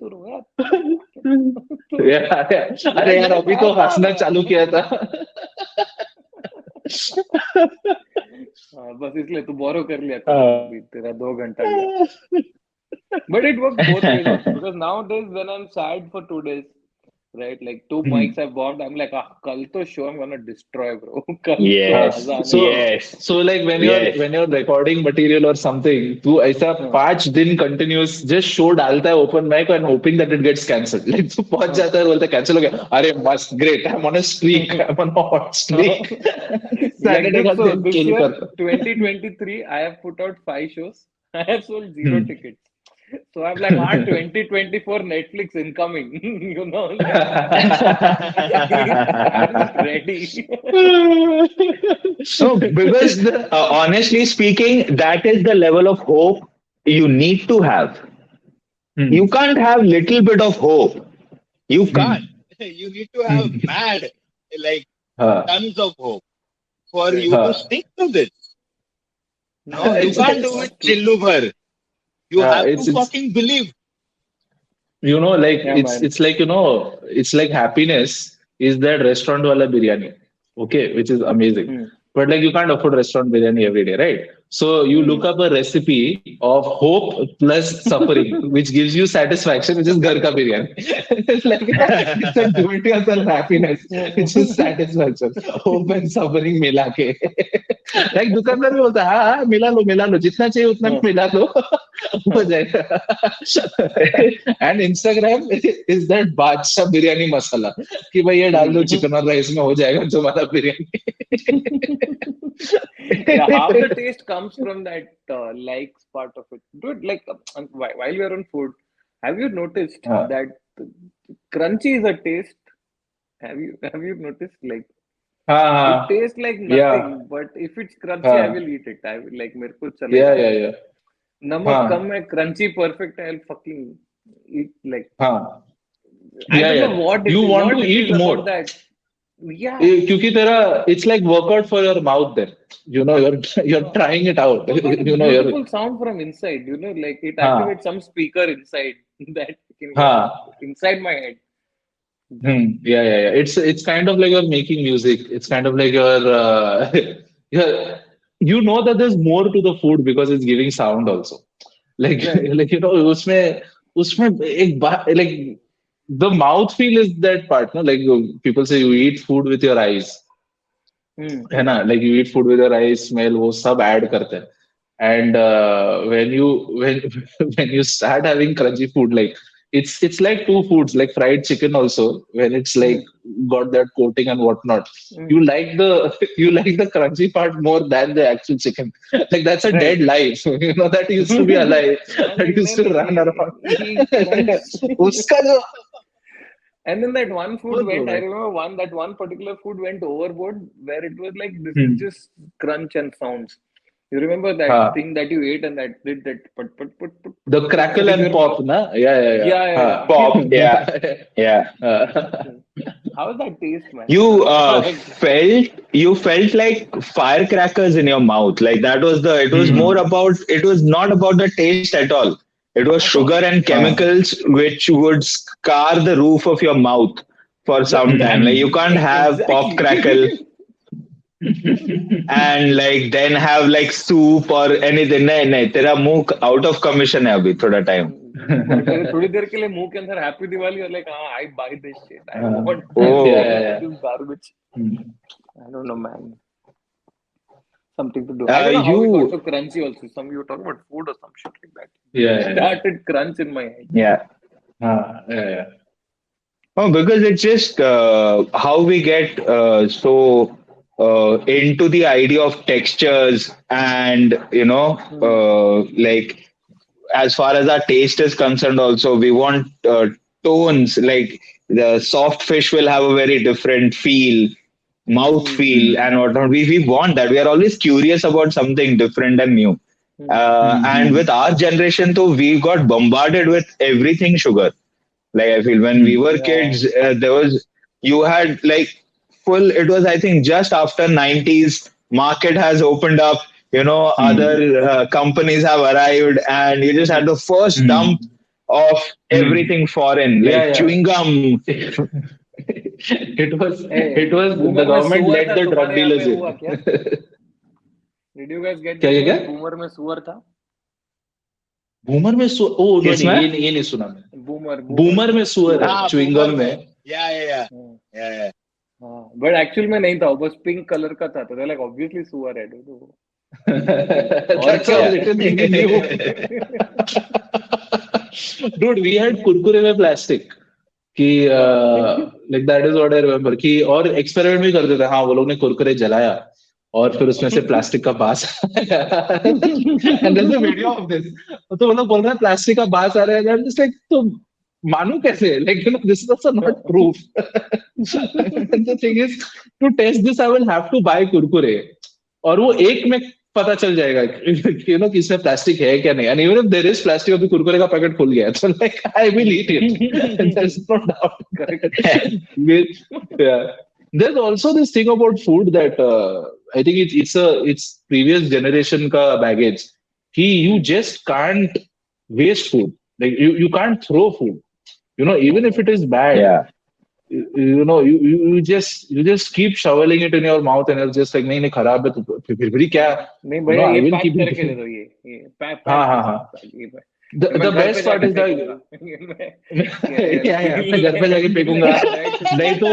तू रोया तू अरे यार मैं अभी मैं तो था हंसना मैं चालू किया था. हाँ, बस इसलिए तू बोरो कर लिया कल हाँ. अभी तेरा 2 घंटा गया. But it works both ways also because nowadays when I'm sad for 2 days, right? Like two mics I've bought, I'm like, kal to show I'm gonna destroy, bro. Kal to yes maza आने So वाला yes so like when you're yes when you're recording material or something, तू ऐसा है. 5 दिन continuous just show डालता है open mic and hoping that it gets cancelled. Like तू पहुंच हाँ, जाता है बोलता है cancel हो गया. अरे मस्त great I'm on a streak I'm on a hot streak. like Saturday this. का So दिन this kill year, करता. 2023, I have put out 5 shows. I have sold zero Hmm. tickets. So I'm like, 2024 Netflix incoming. You know, like I'm ready. no because honestly speaking that is the level of hope you need to have Hmm. you can't have little bit of hope you can't Hmm. you need to have Hmm. mad like हाँ. tons of hope for Right. you to हाँ. stick to this no Yeah, you It's can't do it's it that's true. chillu bhar you have to it's fucking believe like Yeah, man. it's like it's like happiness is that restaurant wala biryani, okay, which is amazing. Hmm. But like you can't afford restaurant biryani every day, right? So you look Hmm. up a recipe of hope plus suffering, which gives you satisfaction, which is ghar ka biryani. It's like it's a do it yourself happiness, which is satisfaction, hope and suffering मिला के. Like दुकानदार भी बोलता है हाँ मिला लो जितना चाहिए उतना Huh. मिला लो हो जाएगा. And Instagram is that बादशाह बिरयानी मसाला कि भाई ये डाल दो Hmm. चिकन और राइस में हो जाएगा तुम्हारा biryani. Yeah, half the taste comes from that likes part of it. Dude, like while you're on food, have you noticed हाँ that crunchy is a taste? Have you noticed? Like हाँ it हाँ tastes like yeah nothing, but if it's crunchy, I will हाँ eat it. I will like मेरे को yeah चलेगा. yeah yeah नमक कम हाँ है, crunchy perfect है, I'll fucking eat like हाँ I yeah don't know yeah you want to what it is eat about more. that. Yeah. क्योंकि तेरा it's like workout for your mouth there, you're trying it out. No, but it's You're beautiful sound from inside, like it activates हाँ some speaker inside that can go हाँ. inside my head. Yeah. It's kind of like you're making music. It's kind of like you're, that there's more to the food because it's giving sound also. Like Right. like उसमें एक बात like the mouth feel is that part, no? Like people say you eat food with your eyes, Hmm. है ना? Like you eat food with your eyes, smell वो सब add करते हैं. And when you when when you start having crunchy food, like it's like two foods, like fried chicken also, when it's like got that coating and whatnot. You Mm. like the you like the crunchy part more than the actual chicken. Like that's a dead Right. life, that used to be alive, And that like used to then run around. he crunched. Uska jo, And then that one food both went, I bro. remember that one particular food went overboard where it was like, this is Hmm. just crunch and sounds. You remember that Ha. thing that you ate and that did that put, The crackle that is and your, pop, na? Yeah, yeah, yeah. yeah, Ha. yeah, Pop, yeah, yeah. Uh, How is that taste, man? You Like, felt like firecrackers in your mouth. Like that was the. It was more hmm. about. It was not about the taste at all. It was at sugar all. and Ha. chemicals which would scar the roof of your mouth for But some time. that, Like you Hmm. can't have pop crackle exactly. and like then have like soup or anything. नहीं नहीं तेरा मुंह out of commission है अभी थोड़ा time. थोड़ी देर के लिए मुंह के अंदर हैप्पी दिवाली और like, I buy this shit. I Uh, want yeah, Oh, yeah, this yeah. garbage. Hmm. I don't know, man. Something to do. I don't know how we got you to crunchy also. You were talking about food or some shit like that. Yeah, It yeah, yeah. started crunch in my head. yeah. Yeah, yeah. Oh, because it's just how we get so into the idea of textures and Hmm. like as far as our taste is concerned also we want tones like the soft fish will have a very different feel, mouth Hmm. feel Hmm. and whatnot. We want that. We are always curious about something different and new. Hmm. And with Hmm. our generation though we got bombarded with everything sugar. Like I feel when we Hmm. were Yeah. kids, there was you had like full. It was I think just after 90s, market has opened up. Hmm. Other companies have arrived, and you just had the first dump Hmm. of Hmm. everything foreign, Yeah, like yeah. chewing gum. It Hey, was the boomer में government सुअर let था the drug तुम्हारे यहाँ पे dealers हुआ in. क्या? Did you guys get क्या the क्या क्या? news? बूमर में सुअर था. बूमर में ओ नहीं नहीं, किसमें? ये नहीं सुना मैं. बूमर बूमर में सुअर है सुअर. हाँ च्युइंगम boomer में. में. Yeah, yeah, yeah, हाँ. yeah, yeah. हाँ. But actual में नहीं था. वो बस पिंक कलर का था. तो they're like obviously सुअर है. तो और That's क्या how Yeah. little होगा? we knew. Dude, we had Kurkure में plastic. कि like that is what I remember कि और एक्सपेरिमेंट भी करते थे. हाँ, वो लोग ने कुरकुरे जलाया और फिर उसमें से प्लास्टिक का बास आया. And there is a video of this. तो वो लोग बोल रहे हैं प्लास्टिक का बास आ रहा है. I'm just like, तो मानू कैसे? Like this is also not proof. The thing is to test this I will have to buy Kurkure और वो एक में पता चल जाएगा कि इसमें प्लास्टिक है क्या नहीं. And even if there is plastic, अभी कुरकुरे का पैकेट खुल गया तो like I will eat it. There is no Correct. Doubt. Yeah. There's also this thing about food that I think it's previous generation ka baggage. You just can't waste food. Like you can't throw food. Even if it is bad, Yeah. you just keep shoveling it in your mouth and it's just like नहीं नहीं खराब है तो फिर भी क्या. नहीं भैया I ये will पैक keep करके दे it. दो. ये पैक हाँ पैक हाँ प्लीज हाँ. पैक ये पैक. The फिर मैं the घर पे best part जाके is फेंकूंगा. that मैं मैं घर पे जाके फेंकूंगा. नहीं तो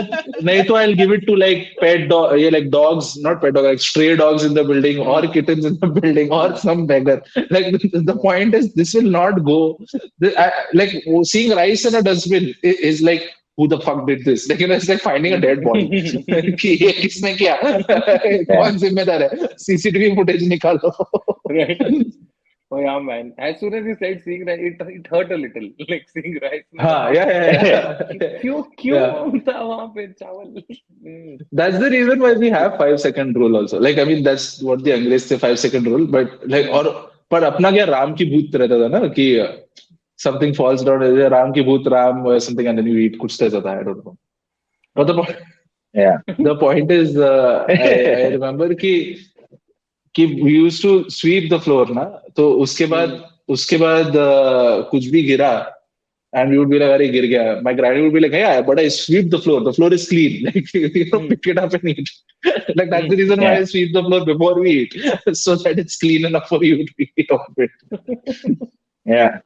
नहीं तो I'll give it to like pet dog, yeah, like dogs, not pet dog, like stray dogs in the building or kittens in the building or some beggar. Like the point is, this will not go. Like seeing rice in a dustbin is like, who the fuck did this? Like it's like finding a dead body. कि ये किसने किया? Yeah. कौन जिम्मेदार है? CCTV footage निकालो. Right. Oh yeah, man. As soon as you said seeing rice, it hurt a little. Like seeing rice. हाँ, yeah. क्यों Yeah. क्यों था वहाँ पे चावल? That's the reason why we have 5 second rule also. Like, I mean, that's what the English say, 5 second rule. But like, और पर अपना क्या राम की भूत रहता था ना कि something falls down, राम की भूत Ram or something and then you eat. कुछ तो ऐसा था, I don't know. But Yeah. the point is, I remember कि we used to sweep the floor ना. तो उसके बाद कुछ भी गिरा. And we would be like, "Arey, gir gaya." My granny would be like, "Yeah, but I sweep the floor. The floor is clean. Like, pick it up and eat." Like that's the reason why Yeah. I sweep the floor before we eat, so that it's clean enough for you to eat off it. Yeah.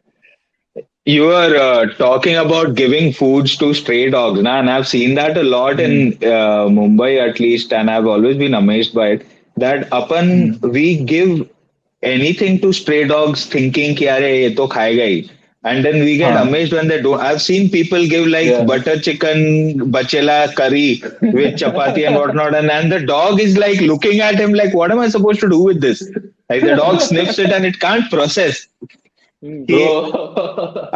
You were talking about giving foods to stray dogs, na? And I've seen that a lot in Hmm. Mumbai at least, and I've always been amazed by it. That Hmm. we give anything to stray dogs thinking कि अरे ये तो खाएगा ही. And then we get Huh. amazed when they don't. I've seen people give like Yeah. butter chicken, bachela curry with chapati and whatnot, and the dog is like looking at him like, what am I supposed to do with this? Like the dog sniffs it and it can't process. Bro. कि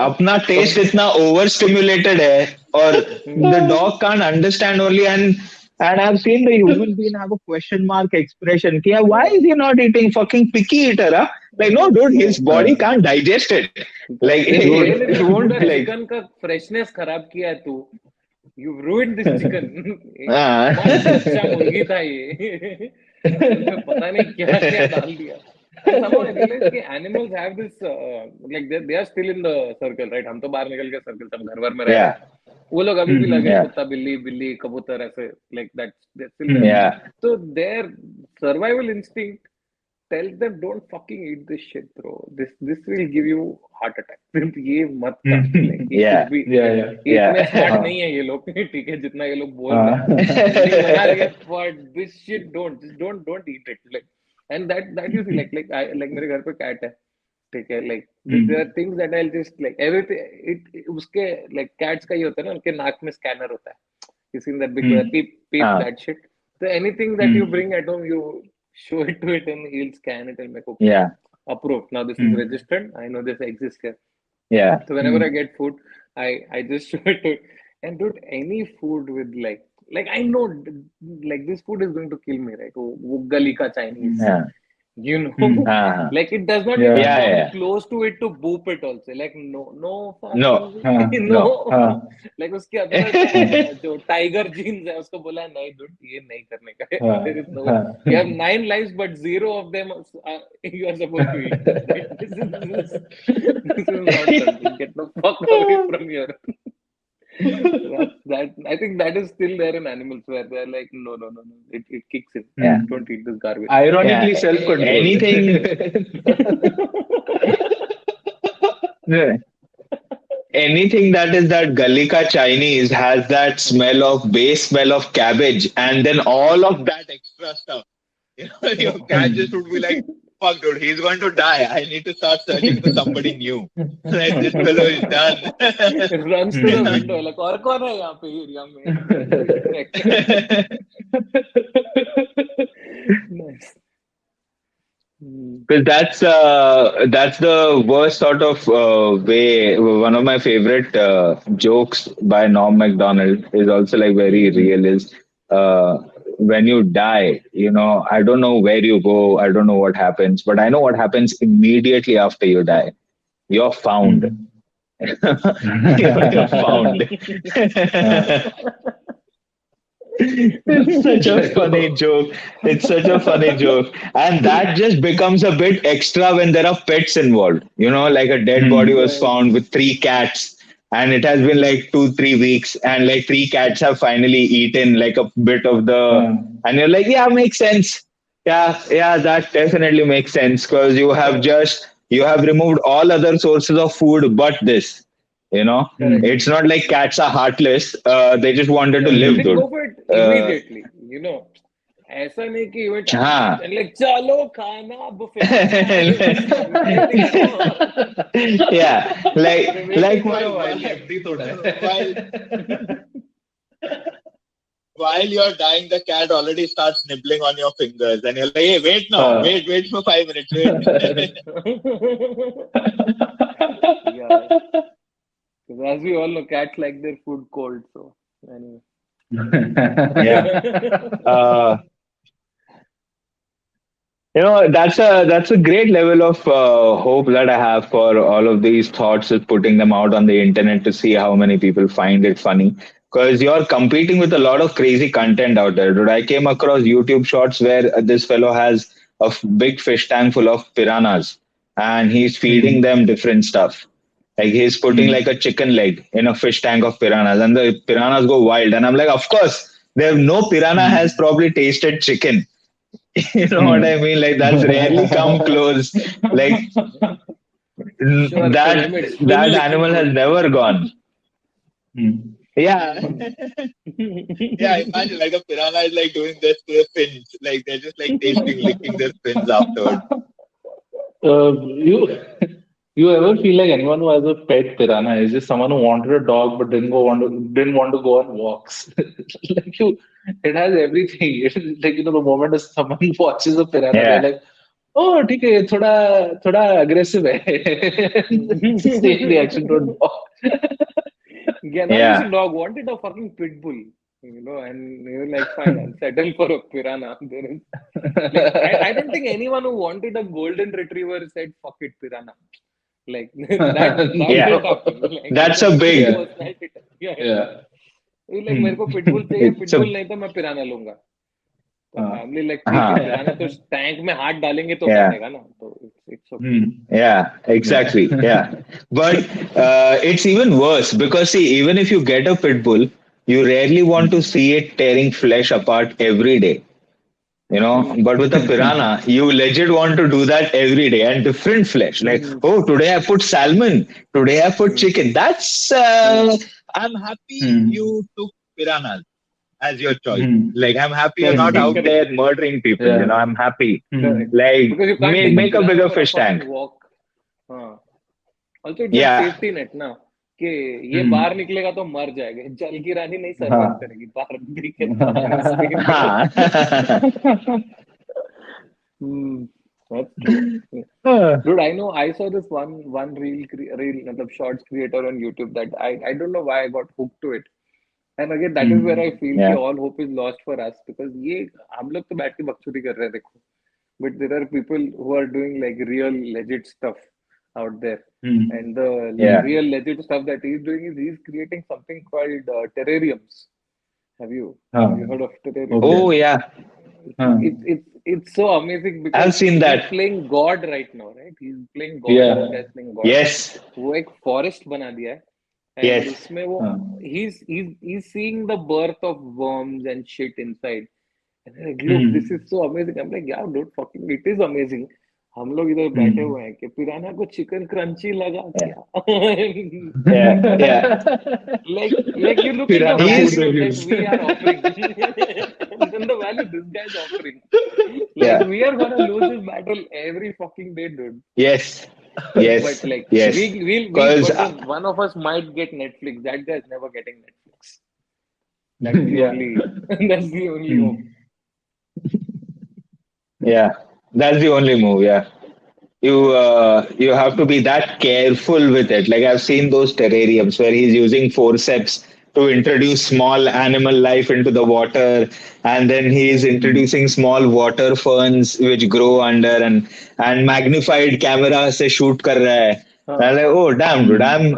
अपना taste इतना overstimulated है और the dog can't understand only and I've seen the human being have a question mark expression कि why Yeah. is he not eating fucking picky eater huh? Like no dude his body Uh, can't digest it like तेरे it लिए won't पूरा like chicken का freshness खराब किया है तू. You ruined this chicken. मस्त अच्छा ah, मुर्गी था ये. उसमें पता नहीं क्या क्या डाल दिया. And somehow I realized कि animals have this like they are still in the circle, right? हम तो बाहर निकल के सर्कल सब घर भर में रह रहे हैं. yeah वो लोग अभी भी लगे हैं yeah कुत्ता बिल्ली बिल्ली कबूतर ऐसे like that's still there. hmm. yeah So their survival instinct tells them don't fucking eat this shit, bro. This will give you heart attack. ये मत खा. Like ये कुछ yeah भी Yeah, yeah. ये इतने yeah स्मार्ट Huh. नहीं है ये लोग. ठीक है जितना ये लोग बोल रहे हैं. नहीं मना रही है Uh, but this shit don't eat it. Like and that you see like I like मेरे घर पे cat है. ठीक है like there are hmm. things that I'll just like everything उसके like cats का ये होता है ना उनके नाक में स्कैनर होता है. You seen that big Hmm. peep peep ah, that shit. So anything that you Hmm. bring at home, you show it to it and he'll scan it and make okay, yeah approved. Now this is Hmm. registered. I know this exists here. yeah So whenever I Hmm. get food, I just show it to it. And dude, any food with like I know like this food is going to kill me, right? वो गली का Chinese. Hmm. yeah You know, Hmm. ah, like it does not Yeah. even yeah come yeah close to it to boop it also. Like no fucking no way, Huh. no. no Huh. Like उसके अंदर क्या है जो tiger jeans है उसको बोला नहीं dude ये नहीं करने का है. Huh. There is no way. Huh. You have 9 lives but 0 of them you are supposed to eat them. Right? This is not something. Get the fuck away from here. So that I think that is still there in animals where they're like no. It kicks in. yeah Hmm. Don't eat this garbage. yeah Ironically, self-control. anything anything that is that Galika Chinese has that smell of base smell of cabbage, and then all of that extra stuff. You know, your cat just would be like, "Fuck, dude, he's going to die. I need to start searching for somebody new. Like this fellow is done." It runs to the window like और कौन है यहाँ पे area में. Nice. Because that's the worst sort of way. One of my favorite jokes by Norm Macdonald is also like very real. Is when you die, you know, I don't know where you go, I don't know what happens, but I know what happens immediately after you die. You're found. Hmm. You're found. It's such a funny joke. It's such a funny joke. And that just becomes a bit extra when there are pets involved. You know, like a dead body Hmm. was Right. found with three cats, and it has been like 2, 3 weeks, and like three cats have finally eaten like a bit of the. Huh. And you're like, yeah, makes sense. Yeah, that definitely makes sense because you have removed all other sources of food but this. You know, Correct. it's not like cats are heartless. They just wanted to Yeah. live, They Hmm. dude. go for it Uh, immediately. You know. ऐसा नहीं कि event हाँ and like चलो खाना buffet immediately go. yeah They're waiting like for a while while. FD थोड़ा while है. while you're dying the cat already starts nibbling on your fingers and you're like hey wait now Huh. wait for 5 minutes wait Yeah. Because as we all know, cats like their food cold. So anyway. yeah uh, you know that's a great level of hope that I have for all of these thoughts is putting them out on the internet to see how many people find it funny because you're competing with a lot of crazy content out there dude I came across YouTube shorts where this fellow has a big fish tank full of piranhas and he's feeding Hmm. them different stuff like he's putting like Hmm. a chicken leg in a fish tank of piranhas and the piranhas go wild and I'm like of course they have no piranha has Hmm. probably tasted chicken. You know what I Hmm. mean? Like that's rarely come close. Like Sure, for him it's fin that licking animal has food. never gone. Hmm. Yeah, yeah. Imagine like a piranha is like doing this to their fins. Like they're just like tasting, licking their fins afterwards. You You ever feel like anyone who has a pet piranha is just someone who wanted a dog but didn't want to go on walks? Like you, it has everything. It is like the moment someone watches a piranha, they're Yeah, like, "Oh, ठीक है, थोड़ा aggressive है." It's the same reaction to a dog. Yeah, not just a yeah, dog, wanted a fucking pit bull, and you're like, fine, I'll settle for a piranha. There is like, I don't think anyone who wanted a golden retriever said, fuck it, piranha. Like that yeah. didn't No. happen. Like it's That's a a full big. Yeah, personality type. Yeah, yeah. yeah. ये like मेरे को Hmm. Pitbull चाहिए, It's a. Pitbull नहीं तो मैं पिराना लूंगा. तो Uh, family like ठीक है, Uh, पिराना तो टैंक में हाथ डालेंगे तो yeah. काटेगा ना, तो it's okay. hmm. Yeah, Yeah. exactly. Yeah. But it's even worse because, see, even if you get a pit bull, you rarely want to Hmm. see it tearing flesh apart every day. But with a piranha, you legit want to do that every day and different flesh. Like, oh, today I put salmon, today I put chicken. That's, I'm happy Hmm. you took piranhas as your choice. Hmm. Like, I'm happy you're Correct, not Hmm. out correct, there murdering people. Yeah. I'm happy. correct. Hmm. Like, Because you can't make, take a make a piranha bigger for a fish fucking tank. walk. हाँ. Also, it's that Yeah. safety net ना, कि ये बाहर Hmm. निकलेगा तो मर जाएगा. जल की रानी नहीं सरवाइव Huh. करेगी बाहर दिखे तो स्क्रीन पे. That's true. Dude, I know I saw this one reel, मतलब shorts creator on YouTube that I don't know why I got hooked to it. And again, that is where I Hmm. feel कि Yeah. all hope is lost for us, because ये हम लोग तो बैठ के बकचोदी कर रहे हैं देखो, but there are people who are doing like real legit stuff out there, Hmm. and the Yeah. real legit stuff that he's doing is he's creating something called terrariums. Have you Huh. heard of terrariums? Oh, Okay. yeah. Huh. It's so amazing because I've seen he's that. playing God right now, right? He's playing God. This Yeah. guy's playing God. Yes. वो एक forest बना दिया है, and Yes. उसमें वो Huh. he's seeing the birth of worms and shit inside. And I'm like, look, this is Hmm. so amazing. I'm like, yeah, dude, fucking, it is amazing. हम लोग इधर बैठे Hmm. हुए हैं कि पिराना को चिकन क्रंची लगा Yeah. क्या. Yeah. Yeah. like you look at the Piranha food value like reviews. we are offering, and then the value this guy is offering. Like Yeah. we are gonna lose this battle every fucking day, dude. Yes. But Yes. like Yes. Because but then one of us might get Netflix. That guy's never getting Netflix. That's the Yeah. only that's the only hope. Hmm. yeah, that's the only move. Yeah. You have to be that careful with it. Like I've seen those terrariums where he's using forceps to introduce small animal life into the water, and then he's Hmm. introducing small water ferns which grow under, and magnified camera se shoot kar raha hai. Huh. I'm like, oh damn, dude! Hmm.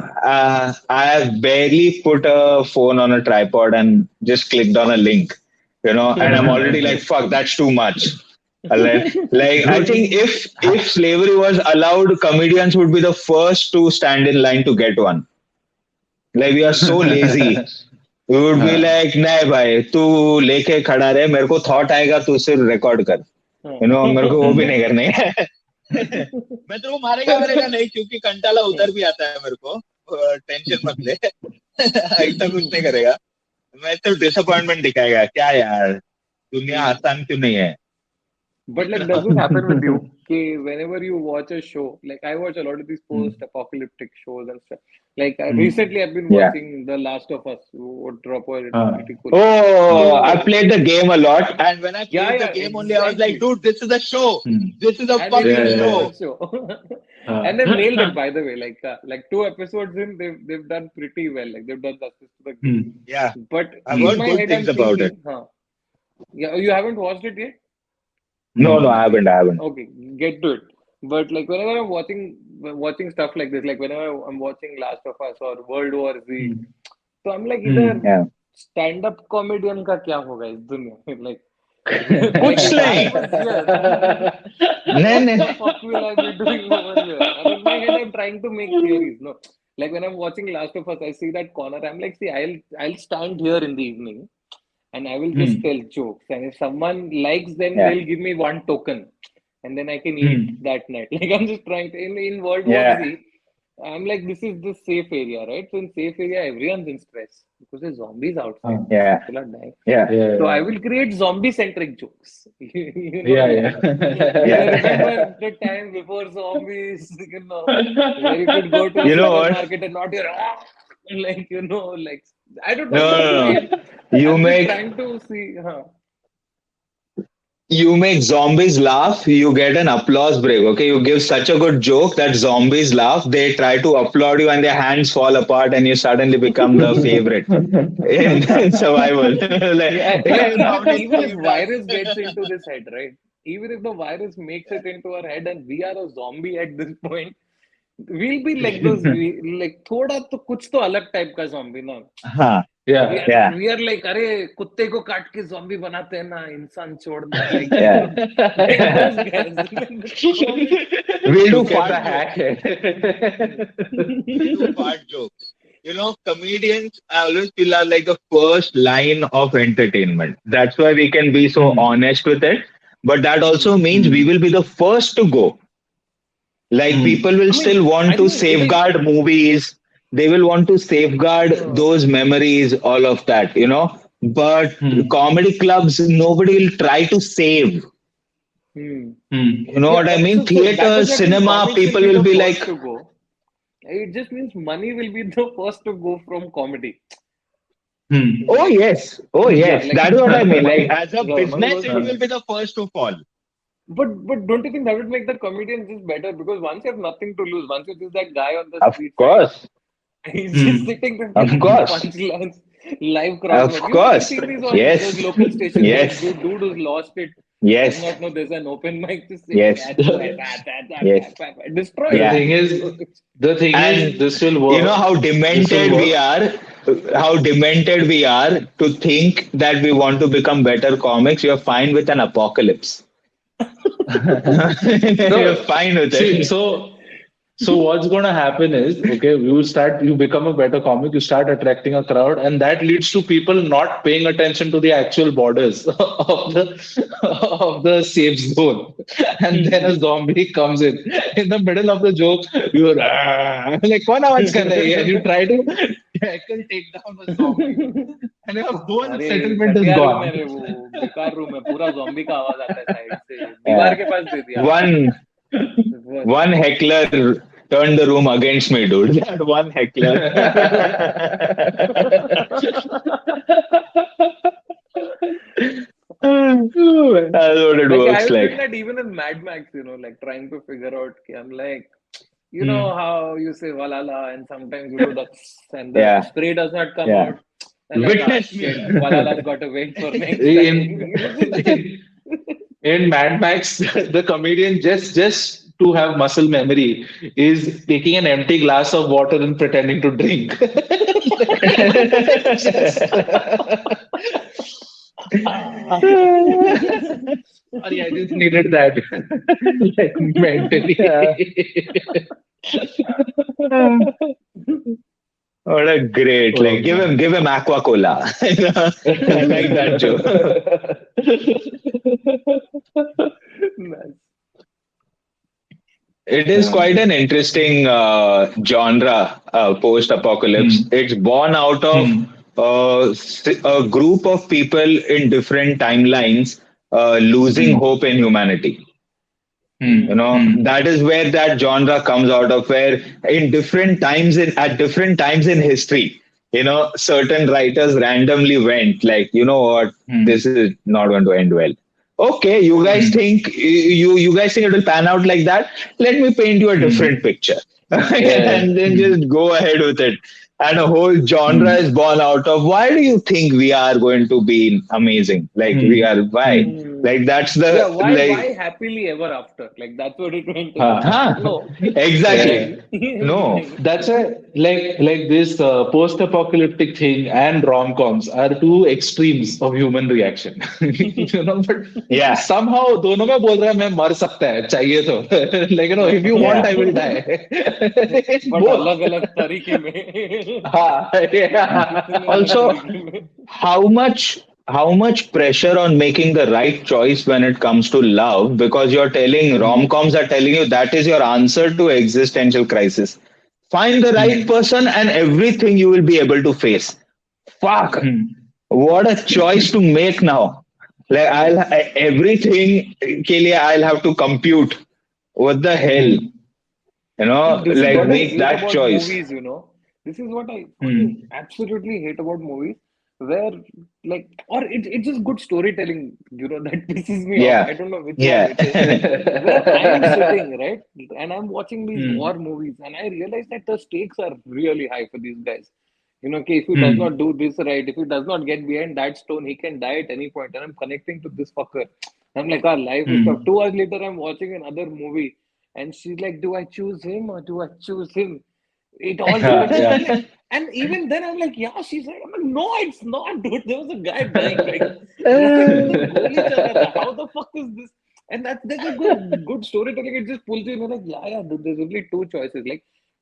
I have barely put a phone on a tripod and just clicked on a link, and I'm already like, fuck, that's too much. Like I think Dude. if slavery was allowed, comedians would be the first to stand in line to get one. Like we are so lazy. We would be Huh. like, नहीं भाई तू लेके खड़ा रहे मेरे को thought आएगा तू सिर्फ रिकॉर्ड कर मेरे को वो भी नहीं Hmm. करने हैं. मैं तेरे को मारेगा वरेगा नहीं क्योंकि कंटाला उधर भी आता है मेरे को टेंशन मत ले. ऐसा कुछ नहीं करेगा. मैं तो डिसअपॉइंटमेंट दिखाएगा क्या यार दुनिया आसान क्यों नहीं है. But like, does this happen with you? Okay, whenever you watch a show, like I watch a lot of these Hmm. post-apocalyptic shows and stuff. Like Hmm. recently, I've been Yeah. watching The Last of Us. Would drop a Huh. pretty cool. Oh, I So played the game a lot, and when I yeah, played the yeah, game only, I was like, exactly. dude, this is a show. Hmm. This is a And it fucking Yeah, is a yeah, show. good show. yeah. And they've nailed it, by the way. Like two episodes in, they've done pretty well. Like they've done justice to the game. Hmm. Yeah, But I've in heard my good head, things I'm about it. thinking, yeah, you haven't watched it yet? No, no, No. I haven't. I haven't. Okay, get to it. But like whenever I'm watching stuff like this, like whenever I'm watching Last of Us or World War Z, Hmm. so I'm like, Hmm. इधर Yeah. stand-up comedian का क्या होगा इस दुनिया में? Like, like कुछ if I नहीं. was here, then नहीं what the नहीं. fuck will I be doing over here? And in my head, I'm trying to make theories. No, like when I'm watching Last of Us, I see that corner. I'm like, see, I'll stand here in the evening and I will just Hmm. tell jokes. And if someone likes them, Yeah. they'll give me one token, and then I can eat Hmm. that night. Like I'm just trying to in World War Yeah. Z. I'm like, this is the safe area, right? So in safe area, everyone's in stress because there's zombies outside. Uh, Yeah, People are dying. yeah, So I yeah, will create zombie-centric jokes. yeah, Like, yeah. remember the time before zombies, where you could go to a You know what? supermarket and not hear, "Ah!" like, like, I don't know. No, no, no. You I'm just make trying to see, huh? you make zombies laugh, you get an applause break. Okay, you give such a good joke that zombies laugh. They try to applaud you, and their hands fall apart, and you suddenly become the favorite in survival. Like, Yeah, hey, but Bhavneet even if saved us. virus gets into this head, right? Even if the virus makes it into our head and we are a zombie at this point, we'll be like those, like थोड़ा तो कुछ तो अलग type का zombie ना. Huh. We yeah. are Yeah, we are like अरे कुत्ते को काट के zombie बनाते हैं ना इंसान छोड़ना like yeah. like those guys. We'll do Look at the fart hack. jokes. We'll do fart jokes. Comedians, I always feel are like the first line of entertainment. That's why we can be so Hmm, honest with it. But that also means we hmm, will be the first to go. Like hmm, people will I still mean, want I to think it is. safeguard movies. They will want to safeguard Uh, those memories, all of that. But hmm, comedy clubs, nobody will try to save. hmm. hmm, You know Yeah, what I mean? so that Theater, doesn't mean cinema, comics will people be will the be first like, to go. It just means money will be the first to go from comedy. hmm. oh Like, yes, oh yeah, yes. like That's what I mean. Like money, as a yeah, money business, goes it will first. be the first to fall. But don't you think that would make the comedian just better? Because once you have nothing to lose, once you're just that guy on the Of street side, course, he's just Hmm. sitting there of giving you course, punchlines, live crowd of work. I've course. seen these on those Yes, local stations where yes, dude who's lost it does yes, not know there's an open mic, just sitting yes, at two, yes. The destroying Yeah. thing is, people. And this will you know work. how This will demented we work. are, how demented we are to think that we want to become better comics. You're fine with an apocalypse. You're No, fine with see, it. so what's going to happen is, okay, you become a better comic, you start attracting a crowd, and that leads to people not paying attention to the actual borders of the safe zone. And then a zombie comes in the middle of the joke, you're like, कौन आवाज कर रही है? And you try to tackle, take down the zombie, and your whole अरे settlement is घटिया room है gone. रे वो बेकार रूम है पूरा जॉम्बी का आवाज आता है साइड से दीवार Yeah. के पास दे दिया आपने One बस one heckler turned the room against me, dude. That one heckler. That's what it like I works was doing like. that even in Mad Max like trying to figure out I'm like you know Hmm. how you say walala and sometimes you do that and the Yeah, spray does not come yeah. out and like ah Witness shit me. walala's got to wait for next time in in Mad Max, the comedian just to have muscle memory is taking an empty glass of water and pretending to drink. Just, sorry, I just needed that, like Yeah. mentally. What a great, Oh like man. give him aqua cola. I like that joke. Nice. It is quite an interesting genre, post-apocalypse. Hmm. It's born out of Hmm. a group of people in different timelines losing Hmm. hope in humanity. Hmm. Hmm. That is where that genre comes out of, where in different times at different times in history, certain writers randomly went like, you know what, this Hmm. is not going to end well. Okay, you guys Hmm. think you guys think it will pan out like that? Let me paint you a Hmm. different picture. Yeah. And then Hmm. just go ahead with it. And a whole genre Hmm. is born out of, why do you think we are going to be amazing? Like we Hmm. are, why? Hmm. Hmm. Like that's Yeah, the why like happily ever after? Like that's what it went to be. Huh. huh. No. Yeah. Exactly. No. Like, That's a like this post-apocalyptic thing and rom-coms are two extremes of human reaction. But Yeah. somehow दोनों में बोल रहा है मैं मर सकता है चाहिए तो like if you want Yeah. I will die. It's but both. अलग अलग तरीके में हाँ, yeah. कितने अलग Also, तरीके में how much pressure on making the right choice when it comes to love, because you're telling Hmm. rom-coms are telling you that is your answer to existential crisis. Find the right person, and everything you will be able to face. Fuck, what a choice to make now. Like everything ke liye I'll have to compute. What the hell? See, this is Like what I make hate that about choice. movies, This is what I fucking absolutely hate about movies, where, like, or it's just good storytelling, that pisses me off. I Yeah. don't know which one Yeah. it is. Where I am sitting, right, and I'm watching these Hmm. war movies, and I realize that the stakes are really high for these guys. Okay, if he does Hmm. not do this right, if he does not get behind that stone, he can die at any point. And I'm connecting to this fucker. I'm like, our life is tough. Hmm. 2 hours later, I'm watching another movie, and she's like, do I choose him or do I choose him? It all Yeah, depends. And yeah. I'm like, and even then, I'm like, yeah, she's right. I'm like, no, it's not, dude. There was a guy dying, like, right? उधर गोली चल रहा था. How the fuck is this? And that's a good storytelling. It just pulls you in. You're like, yeah, dude, there's only two choices.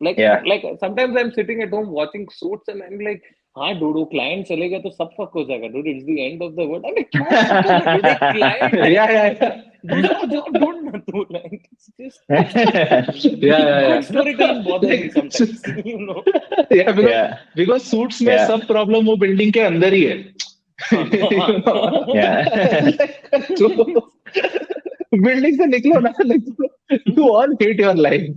Yeah. Like sometimes I'm sitting at home watching Suits, and I'm like, हाँ dude, वो client चले गया तो सब fuck हो जाएगा, dude. It's the end of the world. I'm like, क्यों fuck होगा, dude? एक client है. Yeah, yeah, yeah. दूसरा job ढूंढ ना तू. Like, it's just Yeah, yeah, good yeah. storytelling bothers me Like, sometimes, yeah, Yeah. because suits में Yeah. सब problem वो building के अंदर ही है. You know? Yeah. Like, so, building से निकलो ना, like, you all hate your life.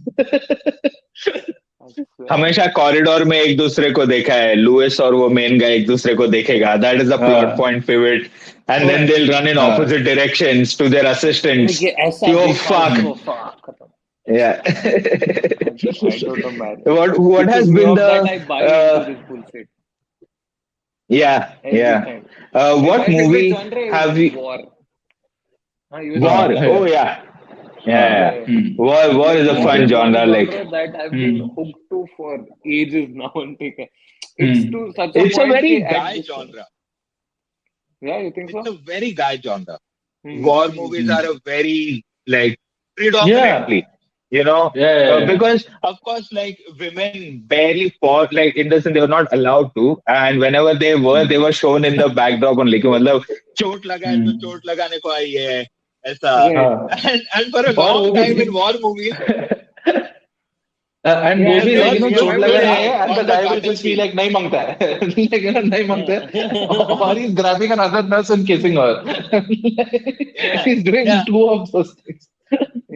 I swear. हमेशा कॉरिडोर में एक दूसरे को देखा है, लुइस और वो मेन गाय एक दूसरे को देखेगा, दैट इज द प्लॉट हाँ, point pivot, and then they will run in हाँ. Opposite directions to their assistants ये ऐसा कि ओ देखा फक. उसको खत्म. या. I don't know, man. What Pisses has me been off the that I buy into this bullshit every yeah time. My what favorite movie genre is have you war. You were saying war? something? Oh Yeah. yeah. Yeah. Hmm. War is a War fun is one genre, like genre that I've been Hmm. hooked to for ages now. ठीक है. It's Hmm. to such a it's a point very कि at guy this point. genre. Yeah, you think It's so? a very guy genre. War Hmm. movies Hmm. are a very, like, Yeah. predominantly, you know, Yeah, yeah, yeah. because of course, like, women barely fought, like, in the sense they were not allowed to, and whenever they were shown in the backdrop only कि मतलब चोट लगा है तो Hmm. चोट लगाने को आई है ऐसा. Right. हाँ. And for a और वो long time in भी war movies, and Yeah, वो and भी like then चोट why would लगा they है ask? and the on the guy will just be battlefield. like नहीं मांगता है. Like, नहीं मांगता Yeah. है. Or he's grabbing another nurse and kissing her. Yeah, He's doing yeah. two of those things.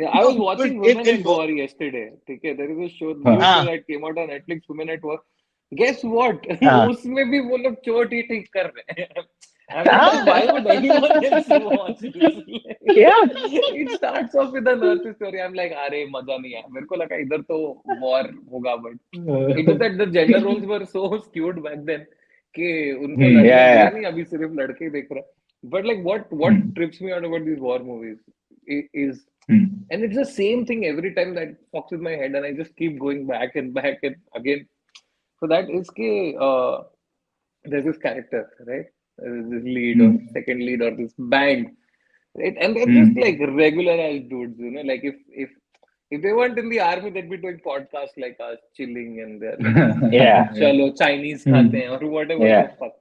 Yeah, I was No, but watching Women in at war, War yesterday. Okay, there is a show, new हाँ. show ah, that came out on Netflix, Women at War. Guess what? ah, उसमें भी वो लोग चोट ही ठीक कर रहे हैं. I'm like, dude, why would anyone else watch this? yeah. It starts off with a nurse's story. I'm like, अरे मजा नहीं आया. मेरे को लगा इधर तो war होगा, but it's just that the gender roles were so skewed back then कि उनको Hmm. लगने Yeah, दिया yeah. नहीं अभी सिर्फ लड़के ही देख रहे हैं. But like what Hmm. trips me out about these war movies is, Hmm. and it's the same thing every time that fucks with my head, and I just keep going back and back and again. So that is there's this character, right? There's this lead or Hmm. second lead or this band, right? And they're just Hmm. like regular ass dudes, Like if they weren't in the army, they'd be doing podcasts like us, chilling, and they're like, Yeah, Yeah. chalo Chinese khate Hmm. hain or whatever the yeah. fuck.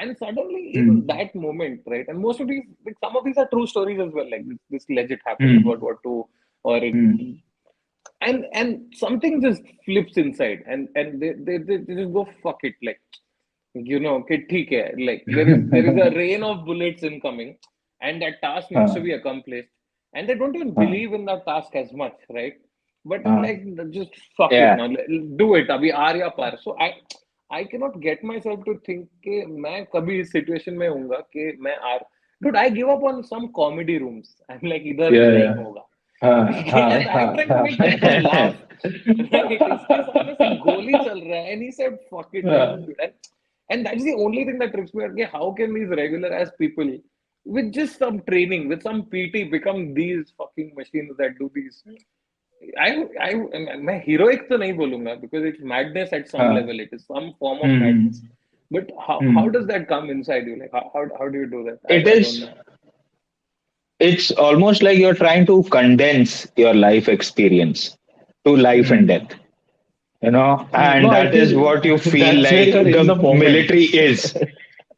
And suddenly, in Hmm. that moment, right? And most of these, like some of these are true stories as well. Like this legit happened in World Hmm. War II, or Hmm. and something just flips inside, and they just go fuck it, like okay, ठीक है. Like there is a rain of bullets incoming, and that task needs to हाँ. be accomplished, and they don't even हाँ. believe in that task as much, right? But I'm हाँ. like, just fuck it Yeah. now, do it. अभी are या पार. So I cannot get myself to think कि मैं कभी इस situation में होऊंगा कि मैं are. Dude, I give up on some comedy rooms. I'm like, इधर Yeah, नहीं yeah. होगा. हाँ, हाँ, And I'm हाँ, trying to make people laugh. Right? इसके सामने से गोली चल रहा है, and he said, "Fuck it, let's just हाँ. do that." And that's the only thing that trips me out. Okay, how can these regular as people, with just some training, with some PT, become these fucking machines that do these? I मैं heroic तो नहीं बोलूंगा because it's madness at some हाँ. level. It is some form of Hmm. madness. But how Hmm. does that come inside you? Like how do you do that? It I don't is. know. It's almost like you're trying to condense your life experience to life and Hmm. death, and No, I that is think what you feel that's where like you're in the the moment. military is.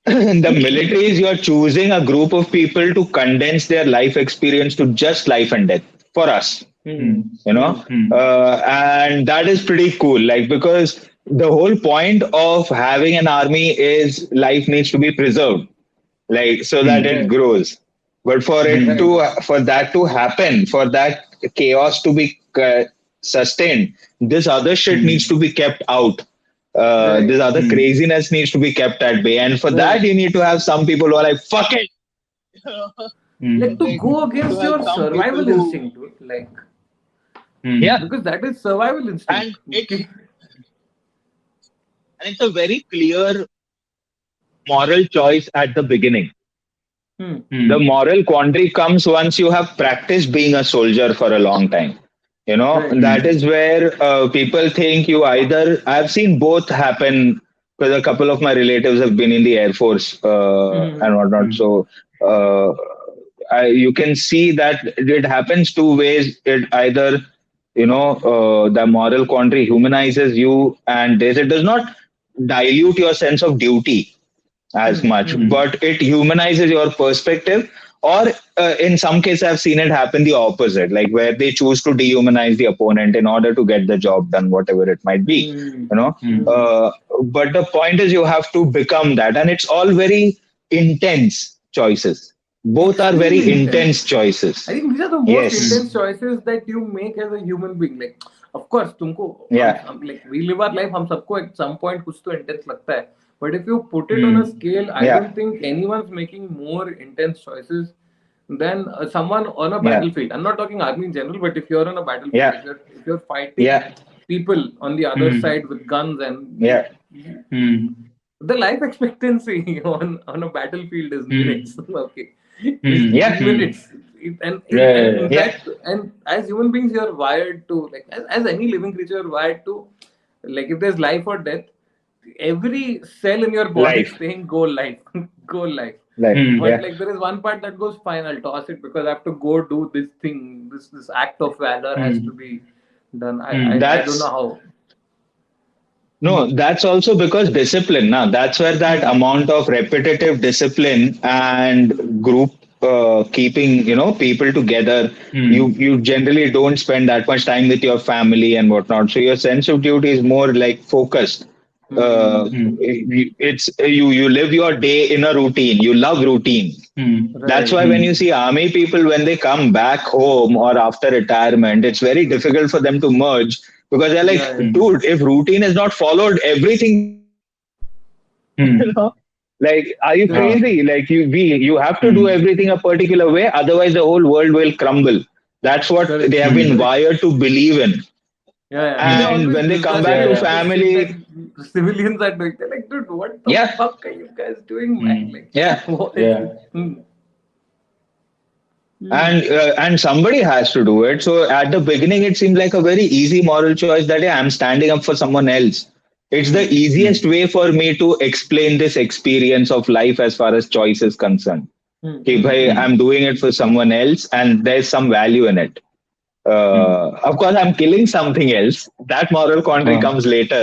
The military is you're choosing a group of people to condense their life experience to just life and death for us. Hmm. you know, Hmm. and that is pretty cool. Like because the whole point of having an army is life needs to be preserved, like so that it Right. grows. But Right. for that to happen, for that chaos to be sustained, this other shit needs to be kept out. Right. This other craziness needs to be kept at bay, and for that Right. you need to have some people who are like, "Fuck it." Like to Like go you need to against have your some people survival who, instinct, dude. Like yeah, because that is survival instinct. and Okay. it's a very clear moral choice at the beginning. Hmm. The moral quandary comes once you have practiced being a soldier for a long time. You know, Right. that is where people think you either, I've seen both happen because a couple of my relatives have been in the Air Force and Hmm. whatnot. So uh, you can see that it happens two ways. It either, the moral quandary humanizes you and it does not dilute your sense of duty as Hmm. much, but it humanizes your perspective. Or in some cases, I've seen it happen the opposite, like where they choose to dehumanize the opponent in order to get the job done, whatever it might be. Hmm. You know, Hmm. but the point is, you have to become that, and it's all very intense choices. Both are very Extremely intense. intense choices. I think these are the most Yes. intense choices that you make as a human being. Like, of course, तुमको Yeah. like we live our life. हम सबको at some point कुछ तो intense लगता है. But if you put it on a scale, I Yeah. don't think anyone's making more intense choices than someone on a Yeah. battlefield. I'm not talking army in general, but if you're on a battlefield, Yeah. if you're fighting Yeah. people on the other side with guns and Yeah. the life expectancy on a battlefield is minutes. Okay, is Yeah. minutes. And in Yeah. fact, and as human beings, you're wired to like as any living creature, you're wired to like if there's life or death, every cell in your body is Life. saying go life, go life. Life. But Yeah. like there is one part that goes fine, I'll toss it because I have to go do this thing. This act of valor has to be done. I don't know That's how. No, that's also because discipline. Now, that's where that Hmm. amount of repetitive discipline and group keeping, people together. You generally don't spend that much time with your family and whatnot. So your sense of duty is more like focused. Hmm. It's you live your day in a routine. You love routine. That's Right. why when you see army people, when they come back home or after retirement, it's very difficult for them to merge because they're like, Yeah. dude, if routine is not followed, everything will crumble. You know, like, are you Correct. crazy? Like you have to do everything a particular way, otherwise the whole world will crumble. That's what Correct. they have been Correct. wired to believe in. Yeah, yeah. And they And always when they come discuss back to the shit that family, civilians are doing. They're like, dude, what the yeah, fuck are you guys doing, man? Like, yeah. what is this? Hmm. Hmm. And somebody has to do it. So at the beginning it seemed like a very easy moral choice that, yeah, I'm standing up for someone else. It's the Hmm. easiest way for me to explain this experience of life as far as choice is concerned. Hmm. Okay, Hmm. bhai, I'm doing it for someone else and there's some value in it. Of course I'm killing something else, that moral quandary comes later,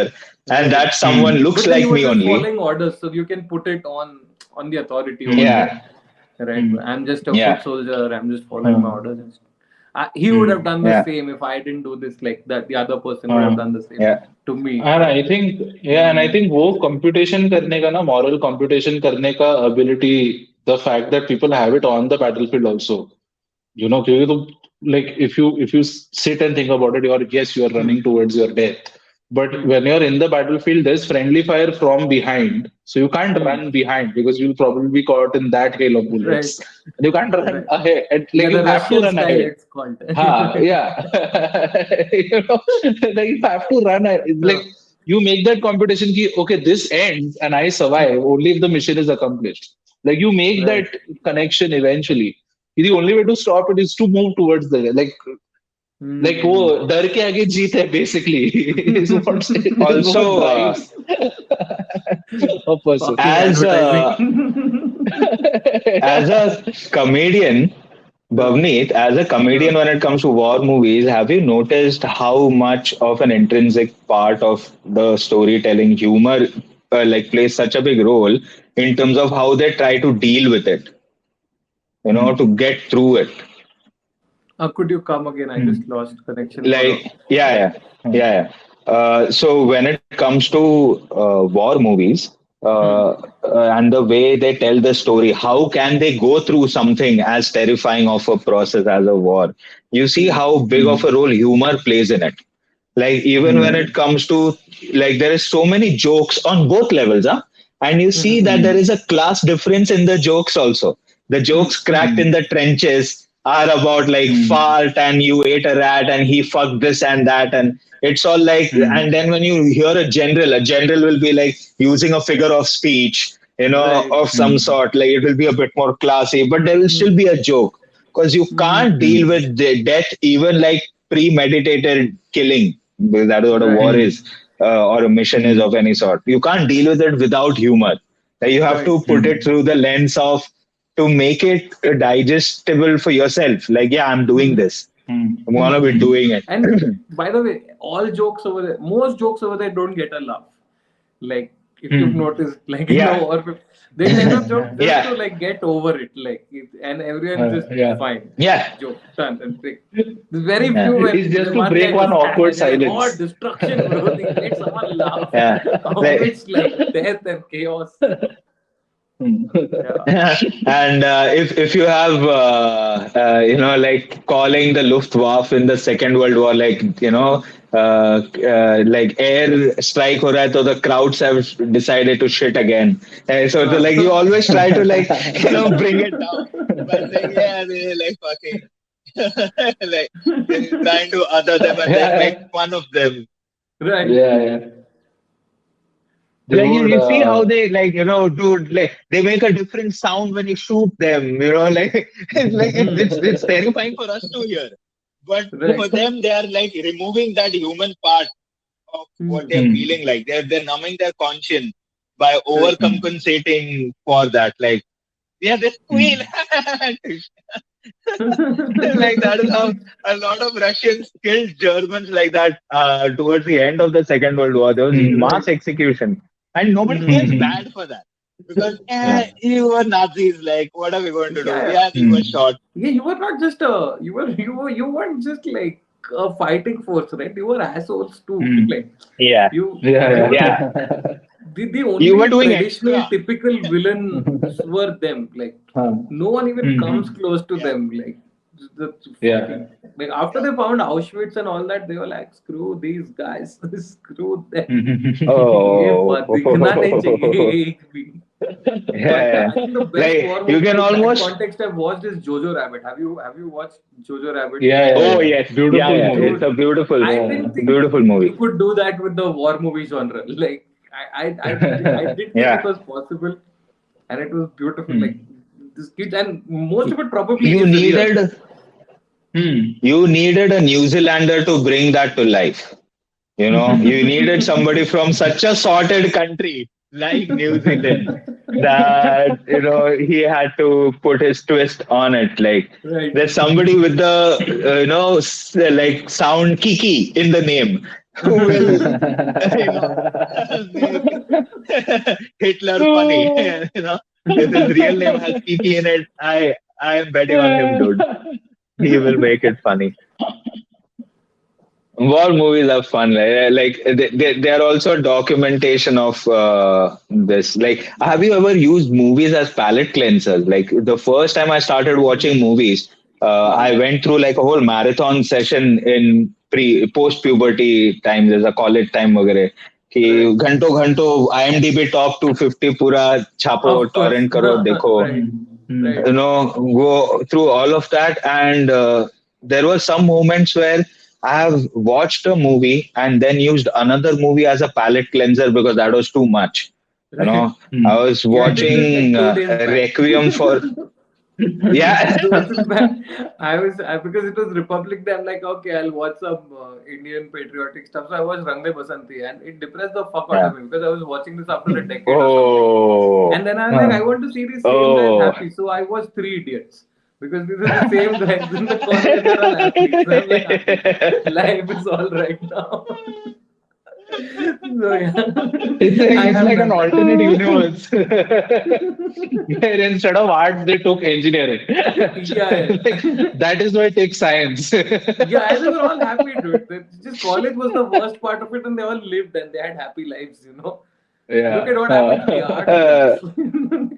and Right. that someone looks But then like you were me just only. following orders, so you can put it on the authority over there. Yeah. Right. I'm just a foot Yeah. soldier. I'm just following my orders. He would have done the Yeah. same if I didn't do this like that. The other person would have done the same Yeah. to me. And I think, yeah, and I think वो computation करने का ना moral computation करने का ability, the fact that people have it on the battlefield also. क्योंकि तो like if you sit and think about it, you're running towards your death. But when you're in the battlefield, there's friendly fire from behind, so you can't Hmm. run behind because you'll probably be caught in that hail of bullets. Right. And you can't run Right. ahead. And, Yeah, like you the have to Russian run style ahead. it's called. Yeah. Like you have to run. It's like Yeah. you make that competition ki, okay, this ends and I survive only if the mission is accomplished. Like you make Right. that connection eventually. The only way to stop it is to move towards the like वो Hmm. डर के आगे जीत है basically is what Also, drives a person. Fucking as advertising. as a comedian, Yeah. Bhavneet, as a Yeah. comedian, when it comes to war movies, have you noticed how much of an intrinsic part of the storytelling humor like plays such a big role in terms of how they try to deal with it, to get through it? Could you come again? I just Hmm. lost connection for a. Like, yeah, Hmm. so when it comes to war movies, Hmm. and the way they tell the story, how can they go through something as terrifying of a process as a war? You see Hmm. how big of a Hmm. role humor plays in it. Like even when Hmm. it comes to, like, there is so many jokes on both levels, huh? And you see Hmm. that there Hmm. is a class difference in the jokes also. The Hmm. jokes cracked Hmm. in the trenches are about like Hmm. fart and you ate a rat and he fucked this and that, and it's all like, and Hmm. then when you hear a general will be like using a figure of speech, Right. of some Hmm. sort, like it will be a bit more classy, but there will still Hmm. be a joke because you Hmm. can't deal Hmm. with the death, even like premeditated killing, because that is what a war Hmm. is, or a mission is Hmm. of any sort. You can't deal with it without humor. Like, you have Right. to put it Hmm. through the lens of, to make it digestible for yourself. Like, yeah, I'm doing Hmm. this. Hmm. I'm gonna be Hmm. Hmm. doing it. And by the way, all jokes over there, most jokes over there don't get a laugh. Like if you've Hmm. noticed, like in the Yeah, war, they tell a joke just to yeah, like get over it, and everyone just Yeah. fine, yeah, joke done. And there's very yeah, few It's when just the to one guy break goes, one awkward and they're like, oh, silence. destruction, bro. They made someone laugh yeah. Like, amidst like death and chaos. Hmm. Yeah. and if you have like calling the Luftwaffe in the Second World War, like, like air strike ho raha hai, so the crowds have decided to shit again. So it's like you always try to, like, bring it down by saying, yeah, they like fucking like they're trying to other them and then make Yeah. fun of them. Right. Yeah. Yeah. They Like, would. you see how they, like, do, like, they make a different sound when you shoot them, like it's like it's Hmm. terrifying for us to hear, but for Right. them they are like removing that human part of what Hmm. they're Hmm. feeling, like they're numbing their conscience by Right. Hmm. overcompensating for that, like, yeah, they squeal. Hmm. Like, that is how a lot of Russians killed Germans, like that, towards the end of the Second World War. There was Hmm. mass Right. execution, and nobody feels Hmm. Hmm. bad for that because, Yeah. you were Nazis. Like, what are we going to do? Yeah. Yeah, you were Hmm. shot. Yeah, you were not just you weren't just like a fighting force, right? You were assholes too. Hmm. Like Yeah, you Yeah. were like yeah. Yeah. the You were only doing traditional extra. typical villains were them. Like Huh. no one even comes Hmm. close to Yeah. them. Like the Yeah. fucking like after they found Auschwitz and all that, they were like, screw these guys, screw them. ये Oh, बात दिखना नहीं चाहिए एक भी. But yeah. I think the best war Like, you movie can in that almost. context I've watched is Jojo Rabbit. Have you watched Jojo Rabbit? Yeah. Yeah. Oh Yeah. yes, yeah, Beautiful yeah. movie. It's a Dude, beautiful, I Yeah. didn't think beautiful you movie. could do that with the war movie genre. Like I did think it Yeah. was possible, and it was beautiful. Like Hmm. this kid, and most of it probably You is real. needed Hmm. you needed a New Zealander to bring that to life. You needed somebody from such a sorted country like New Zealand that, he had to put his twist on it. Like, Right. there's somebody with the, like, sound Kiki in the name who will, you know, make Hitler funny. If his real name has Kiki in it, I am betting on him, dude. He will make it funny. War movies are fun. Like, they are also documentation of this. Like, have you ever used movies as palate cleansers? Like, the first time I started watching movies, I went through like a whole marathon session in post puberty times, as a college time वगैरह, कि Right. घंटों घंटों IMDb top 250 पूरा छापो, Of course. Torrent करो, देखो, Right. Hmm. Hmm. Right. go through all of that. And there were some moments where I have watched a movie and then used another movie as a palate cleanser because that was too much. Right. I Hmm. was Yeah, I did this like watching 2 days back. Requiem for, yeah. 2 days back, because it was Republic Day. I'm like, okay, I'll watch some Indian patriotic stuff. So I watched Rang De Basanti, and it depressed the fuck out Yeah. of me because I was watching this after a decade or something. Oh, And then I was like, I Huh. want to see these same guys oh. happy. So I watched Three Idiots because these are the same guys in the corner. They're all happy. So I'm like, happy. Life is all right now. So yeah, I It's have like an done that. alternate universe where instead of art they took engineering. Yeah, Like, yeah. that is why it takes science. Yeah, and they were all happy, dude. Just college was the worst part of it, and they all lived and they had happy lives, you know. Look at Yeah. what happened to the art Uh, class.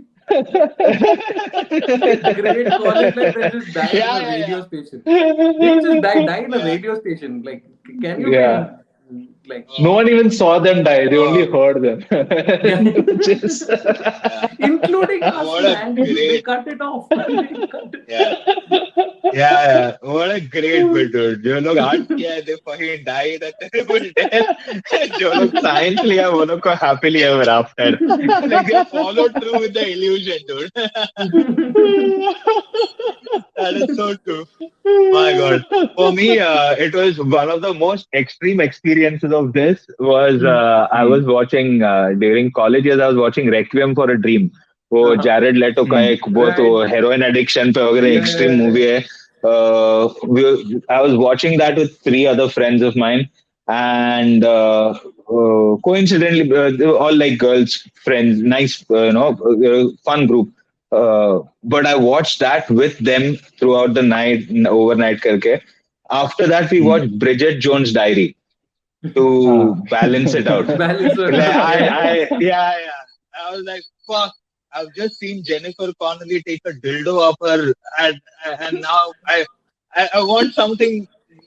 Great college life, then just died in yeah, a yeah, radio yeah. station. Didn't just die in a radio station. Like, can you be Yeah. in, like, No one even saw them die. They only Oh, heard them. yeah, Just yeah. including us, What a man. They great, cut it off. They cut it. yeah. Yeah, yeah. What a great bit, dude. जो लोग art किया है, they fucking died a terrible death. जो लोग science लिया वो लोग को happily ever after. Like they followed through with the illusion, dude. That is so true. My God. For me, it was one of the most extreme experiences of this was I was Hmm. watching during college years, I was watching Requiem for a Dream. वो Uh-huh. Jared लेटो का Hmm. एक बहुत Right. Heroin addiction पे वगैरह Yeah, extreme yeah, movie है I was watching that with three other friends of mine and coincidentally they were all like girls friends nice fun group but I watched that with them throughout the night, overnight. Karke. After that, we Hmm. watched Bridget Jones' Diary to Ah. balance it out. balance it Like, out. Yeah, yeah. yeah, yeah. I was like, fuck. I've just seen Jennifer Connelly take a dildo up her, and now I want something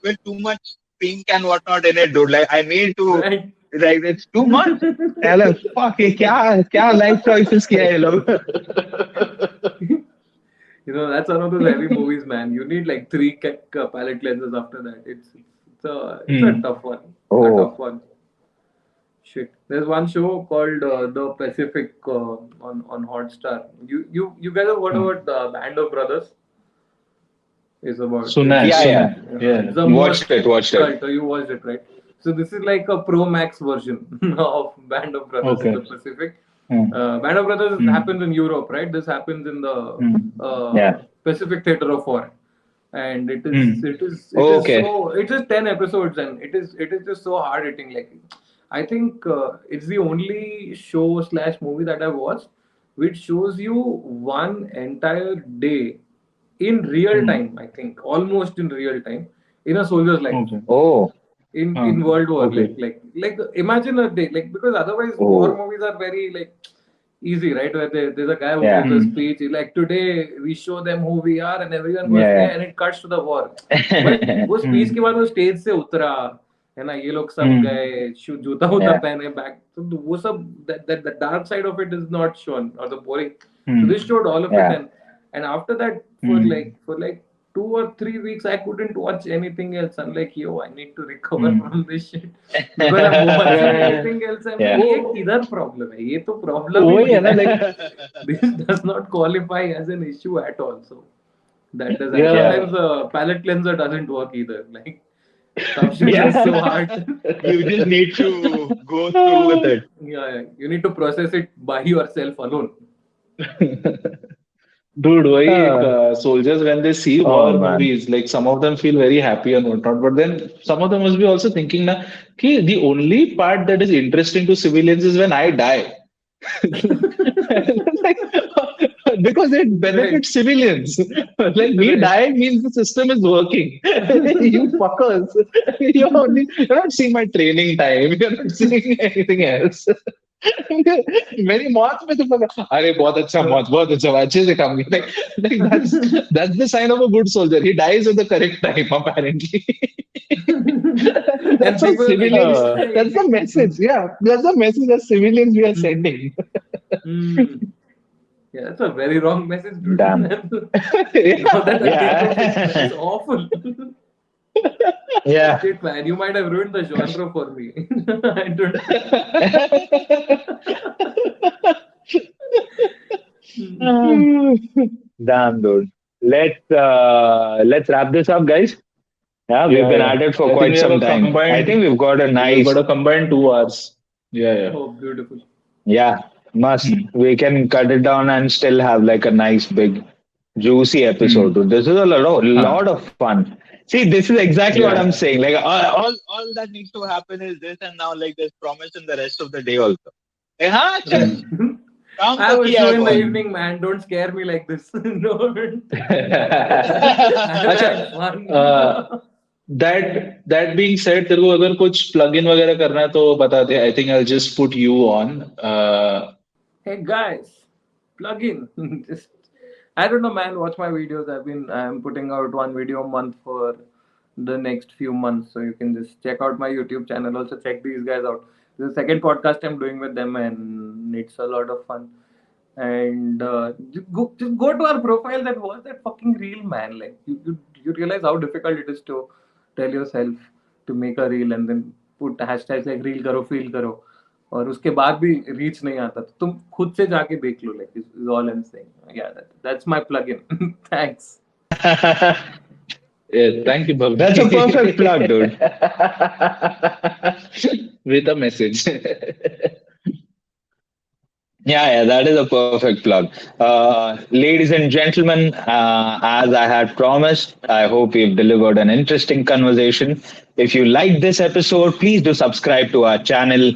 with too much pink and whatnot in it, dude. Like, I need to, Right. like, it's too much. यार fuck ये क्या life choices किया है ये लोग That's one of those heavy movies, man. You need like three palette cleansers after that. It's a Hmm. tough one. A Oh, tough one. Shit. There's one show called The Pacific on Hotstar. You guys have heard Hmm. about the Band of Brothers? Is about Suna hai, yeah, it's yeah. Suna. it's Yeah. the Watched most it, watched it. cult. You watched it, right? So this is like a Pro Max version of Band of Brothers in the Okay. Pacific. Hmm. Band of Brothers Hmm. happens in Europe, right? This happens in the Hmm. Yeah. Pacific Theater of Four, and it is Hmm. it is it Oh, is okay. so it is 10 episodes, and it is just so hard hitting. Like, I think it's the only show slash movie that I've watched which shows you one entire day in real Hmm. time. I think almost in real time in a soldier's life Okay. Oh, in Ah. World War. Okay. Like imagine a day, like, because otherwise war oh, movies are very like easy, right? Where there's a guy who yeah, gives a Hmm. speech like, today we show them who we are, and everyone goes yeah, yeah, and it cuts to the war. But yeah. वो speech Hmm. के बाद वो stage से उतरा है ना, ये लोग सब Hmm. गए जूता वूता Yeah. पहने बैक, तो वो सब that the dark side of it is not shown, or the boring. So Hmm. this showed all of it, Yeah. and after that Hmm. for like 2 or 3 weeks I couldn't watch anything else. I'm like, yo, I need to recover Hmm. from this shit because I'm watching Yeah. anything else. I'm Yeah. like, ये वो किधर problem है, ये तो problem ही वही नहीं है ना है. like This does not qualify as an issue at all. So that does, and Yeah. yeah. sometimes the palette cleanser doesn't work either. Like, some shit Yeah. is so hard. You just need to go through with it. Yeah, you need to process it by yourself alone. Dude, why Uh, soldiers when they see oh war man. movies, like some of them feel very happy and whatnot, but then some of them must be also thinking na, ki the only part that is interesting to civilians is when I die. Like, because it Right, benefits civilians. Like me right. dying means the system is working. You fuckers, you're not seeing my training time. You're not seeing anything else. मेरी मौत में तो पता अरे बहुत अच्छा अच्छे से काम किया like that's the sign of a good soldier. He dies at the correct time apparently. And That's what people civilians, against Uh, that's the the message. Yeah, that's the message as civilians we are Hmm. sending. Hmm. Yeah, that's a very wrong message, dude. damn. Now that I think of it, Yeah. that's awful. Yeah. Shit, man, you might have ruined the genre for me. I don't. Damn, dude. Let's wrap this up, guys. Yeah, we've Yeah, been yeah. at it for I think quite we have some a time. I think combined, we've got a we've got nice, a combined 2 hours. Yeah, yeah. Oh, beautiful. yeah, must. Hmm. We can cut it down and still have like a nice big juicy episode, Hmm. dude. This is a lot Huh. of fun. See, this is exactly what I'm Yeah. saying. Like all that needs to happen is this, and now like there's promise in the rest of the day also. Like, हाँ चल Hmm. काम I तो have a किया show है in the बहुत. evening, man. Don't scare me like this. Don't. I've अच्छा, had uh, fun. that being said, तेरे को अगर कुछ plug in वगैरह करना है तो बता दे. I think I'll just put you on. Hey guys, plug in. Just I don't know, man. Watch my videos. I'm putting out one video a month for the next few months, so you can just check out my YouTube channel. Also check these guys out. This is the second podcast I'm doing with them, and it's a lot of fun. And just go to our profiles and watch that fucking reel, man. Like you realize how difficult it is to tell yourself to make a reel and then put hashtags like reel karo, feel karo. और उसके बाद भी reach नहीं आता तो तुम खुद से जाके देख लो like is all I am saying या that's my plug in thanks Yeah, thank you, That's a perfect plug, dude. Bhavneet. With a message. Yeah, that is a perfect plug. Ladies and gentlemen, as I had promised, I hope we've delivered an interesting conversation. If you like this episode, please do subscribe to our channel.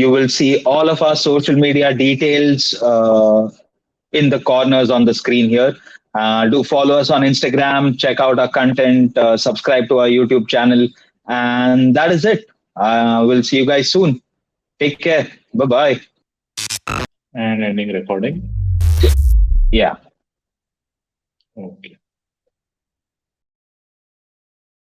You will see all of our social media details in the corners on the screen here. Do follow us on Instagram, check out our content, subscribe to our YouTube channel, and that is it. We'll see you guys soon. Take care. Bye bye. And ending recording. Yeah. Okay.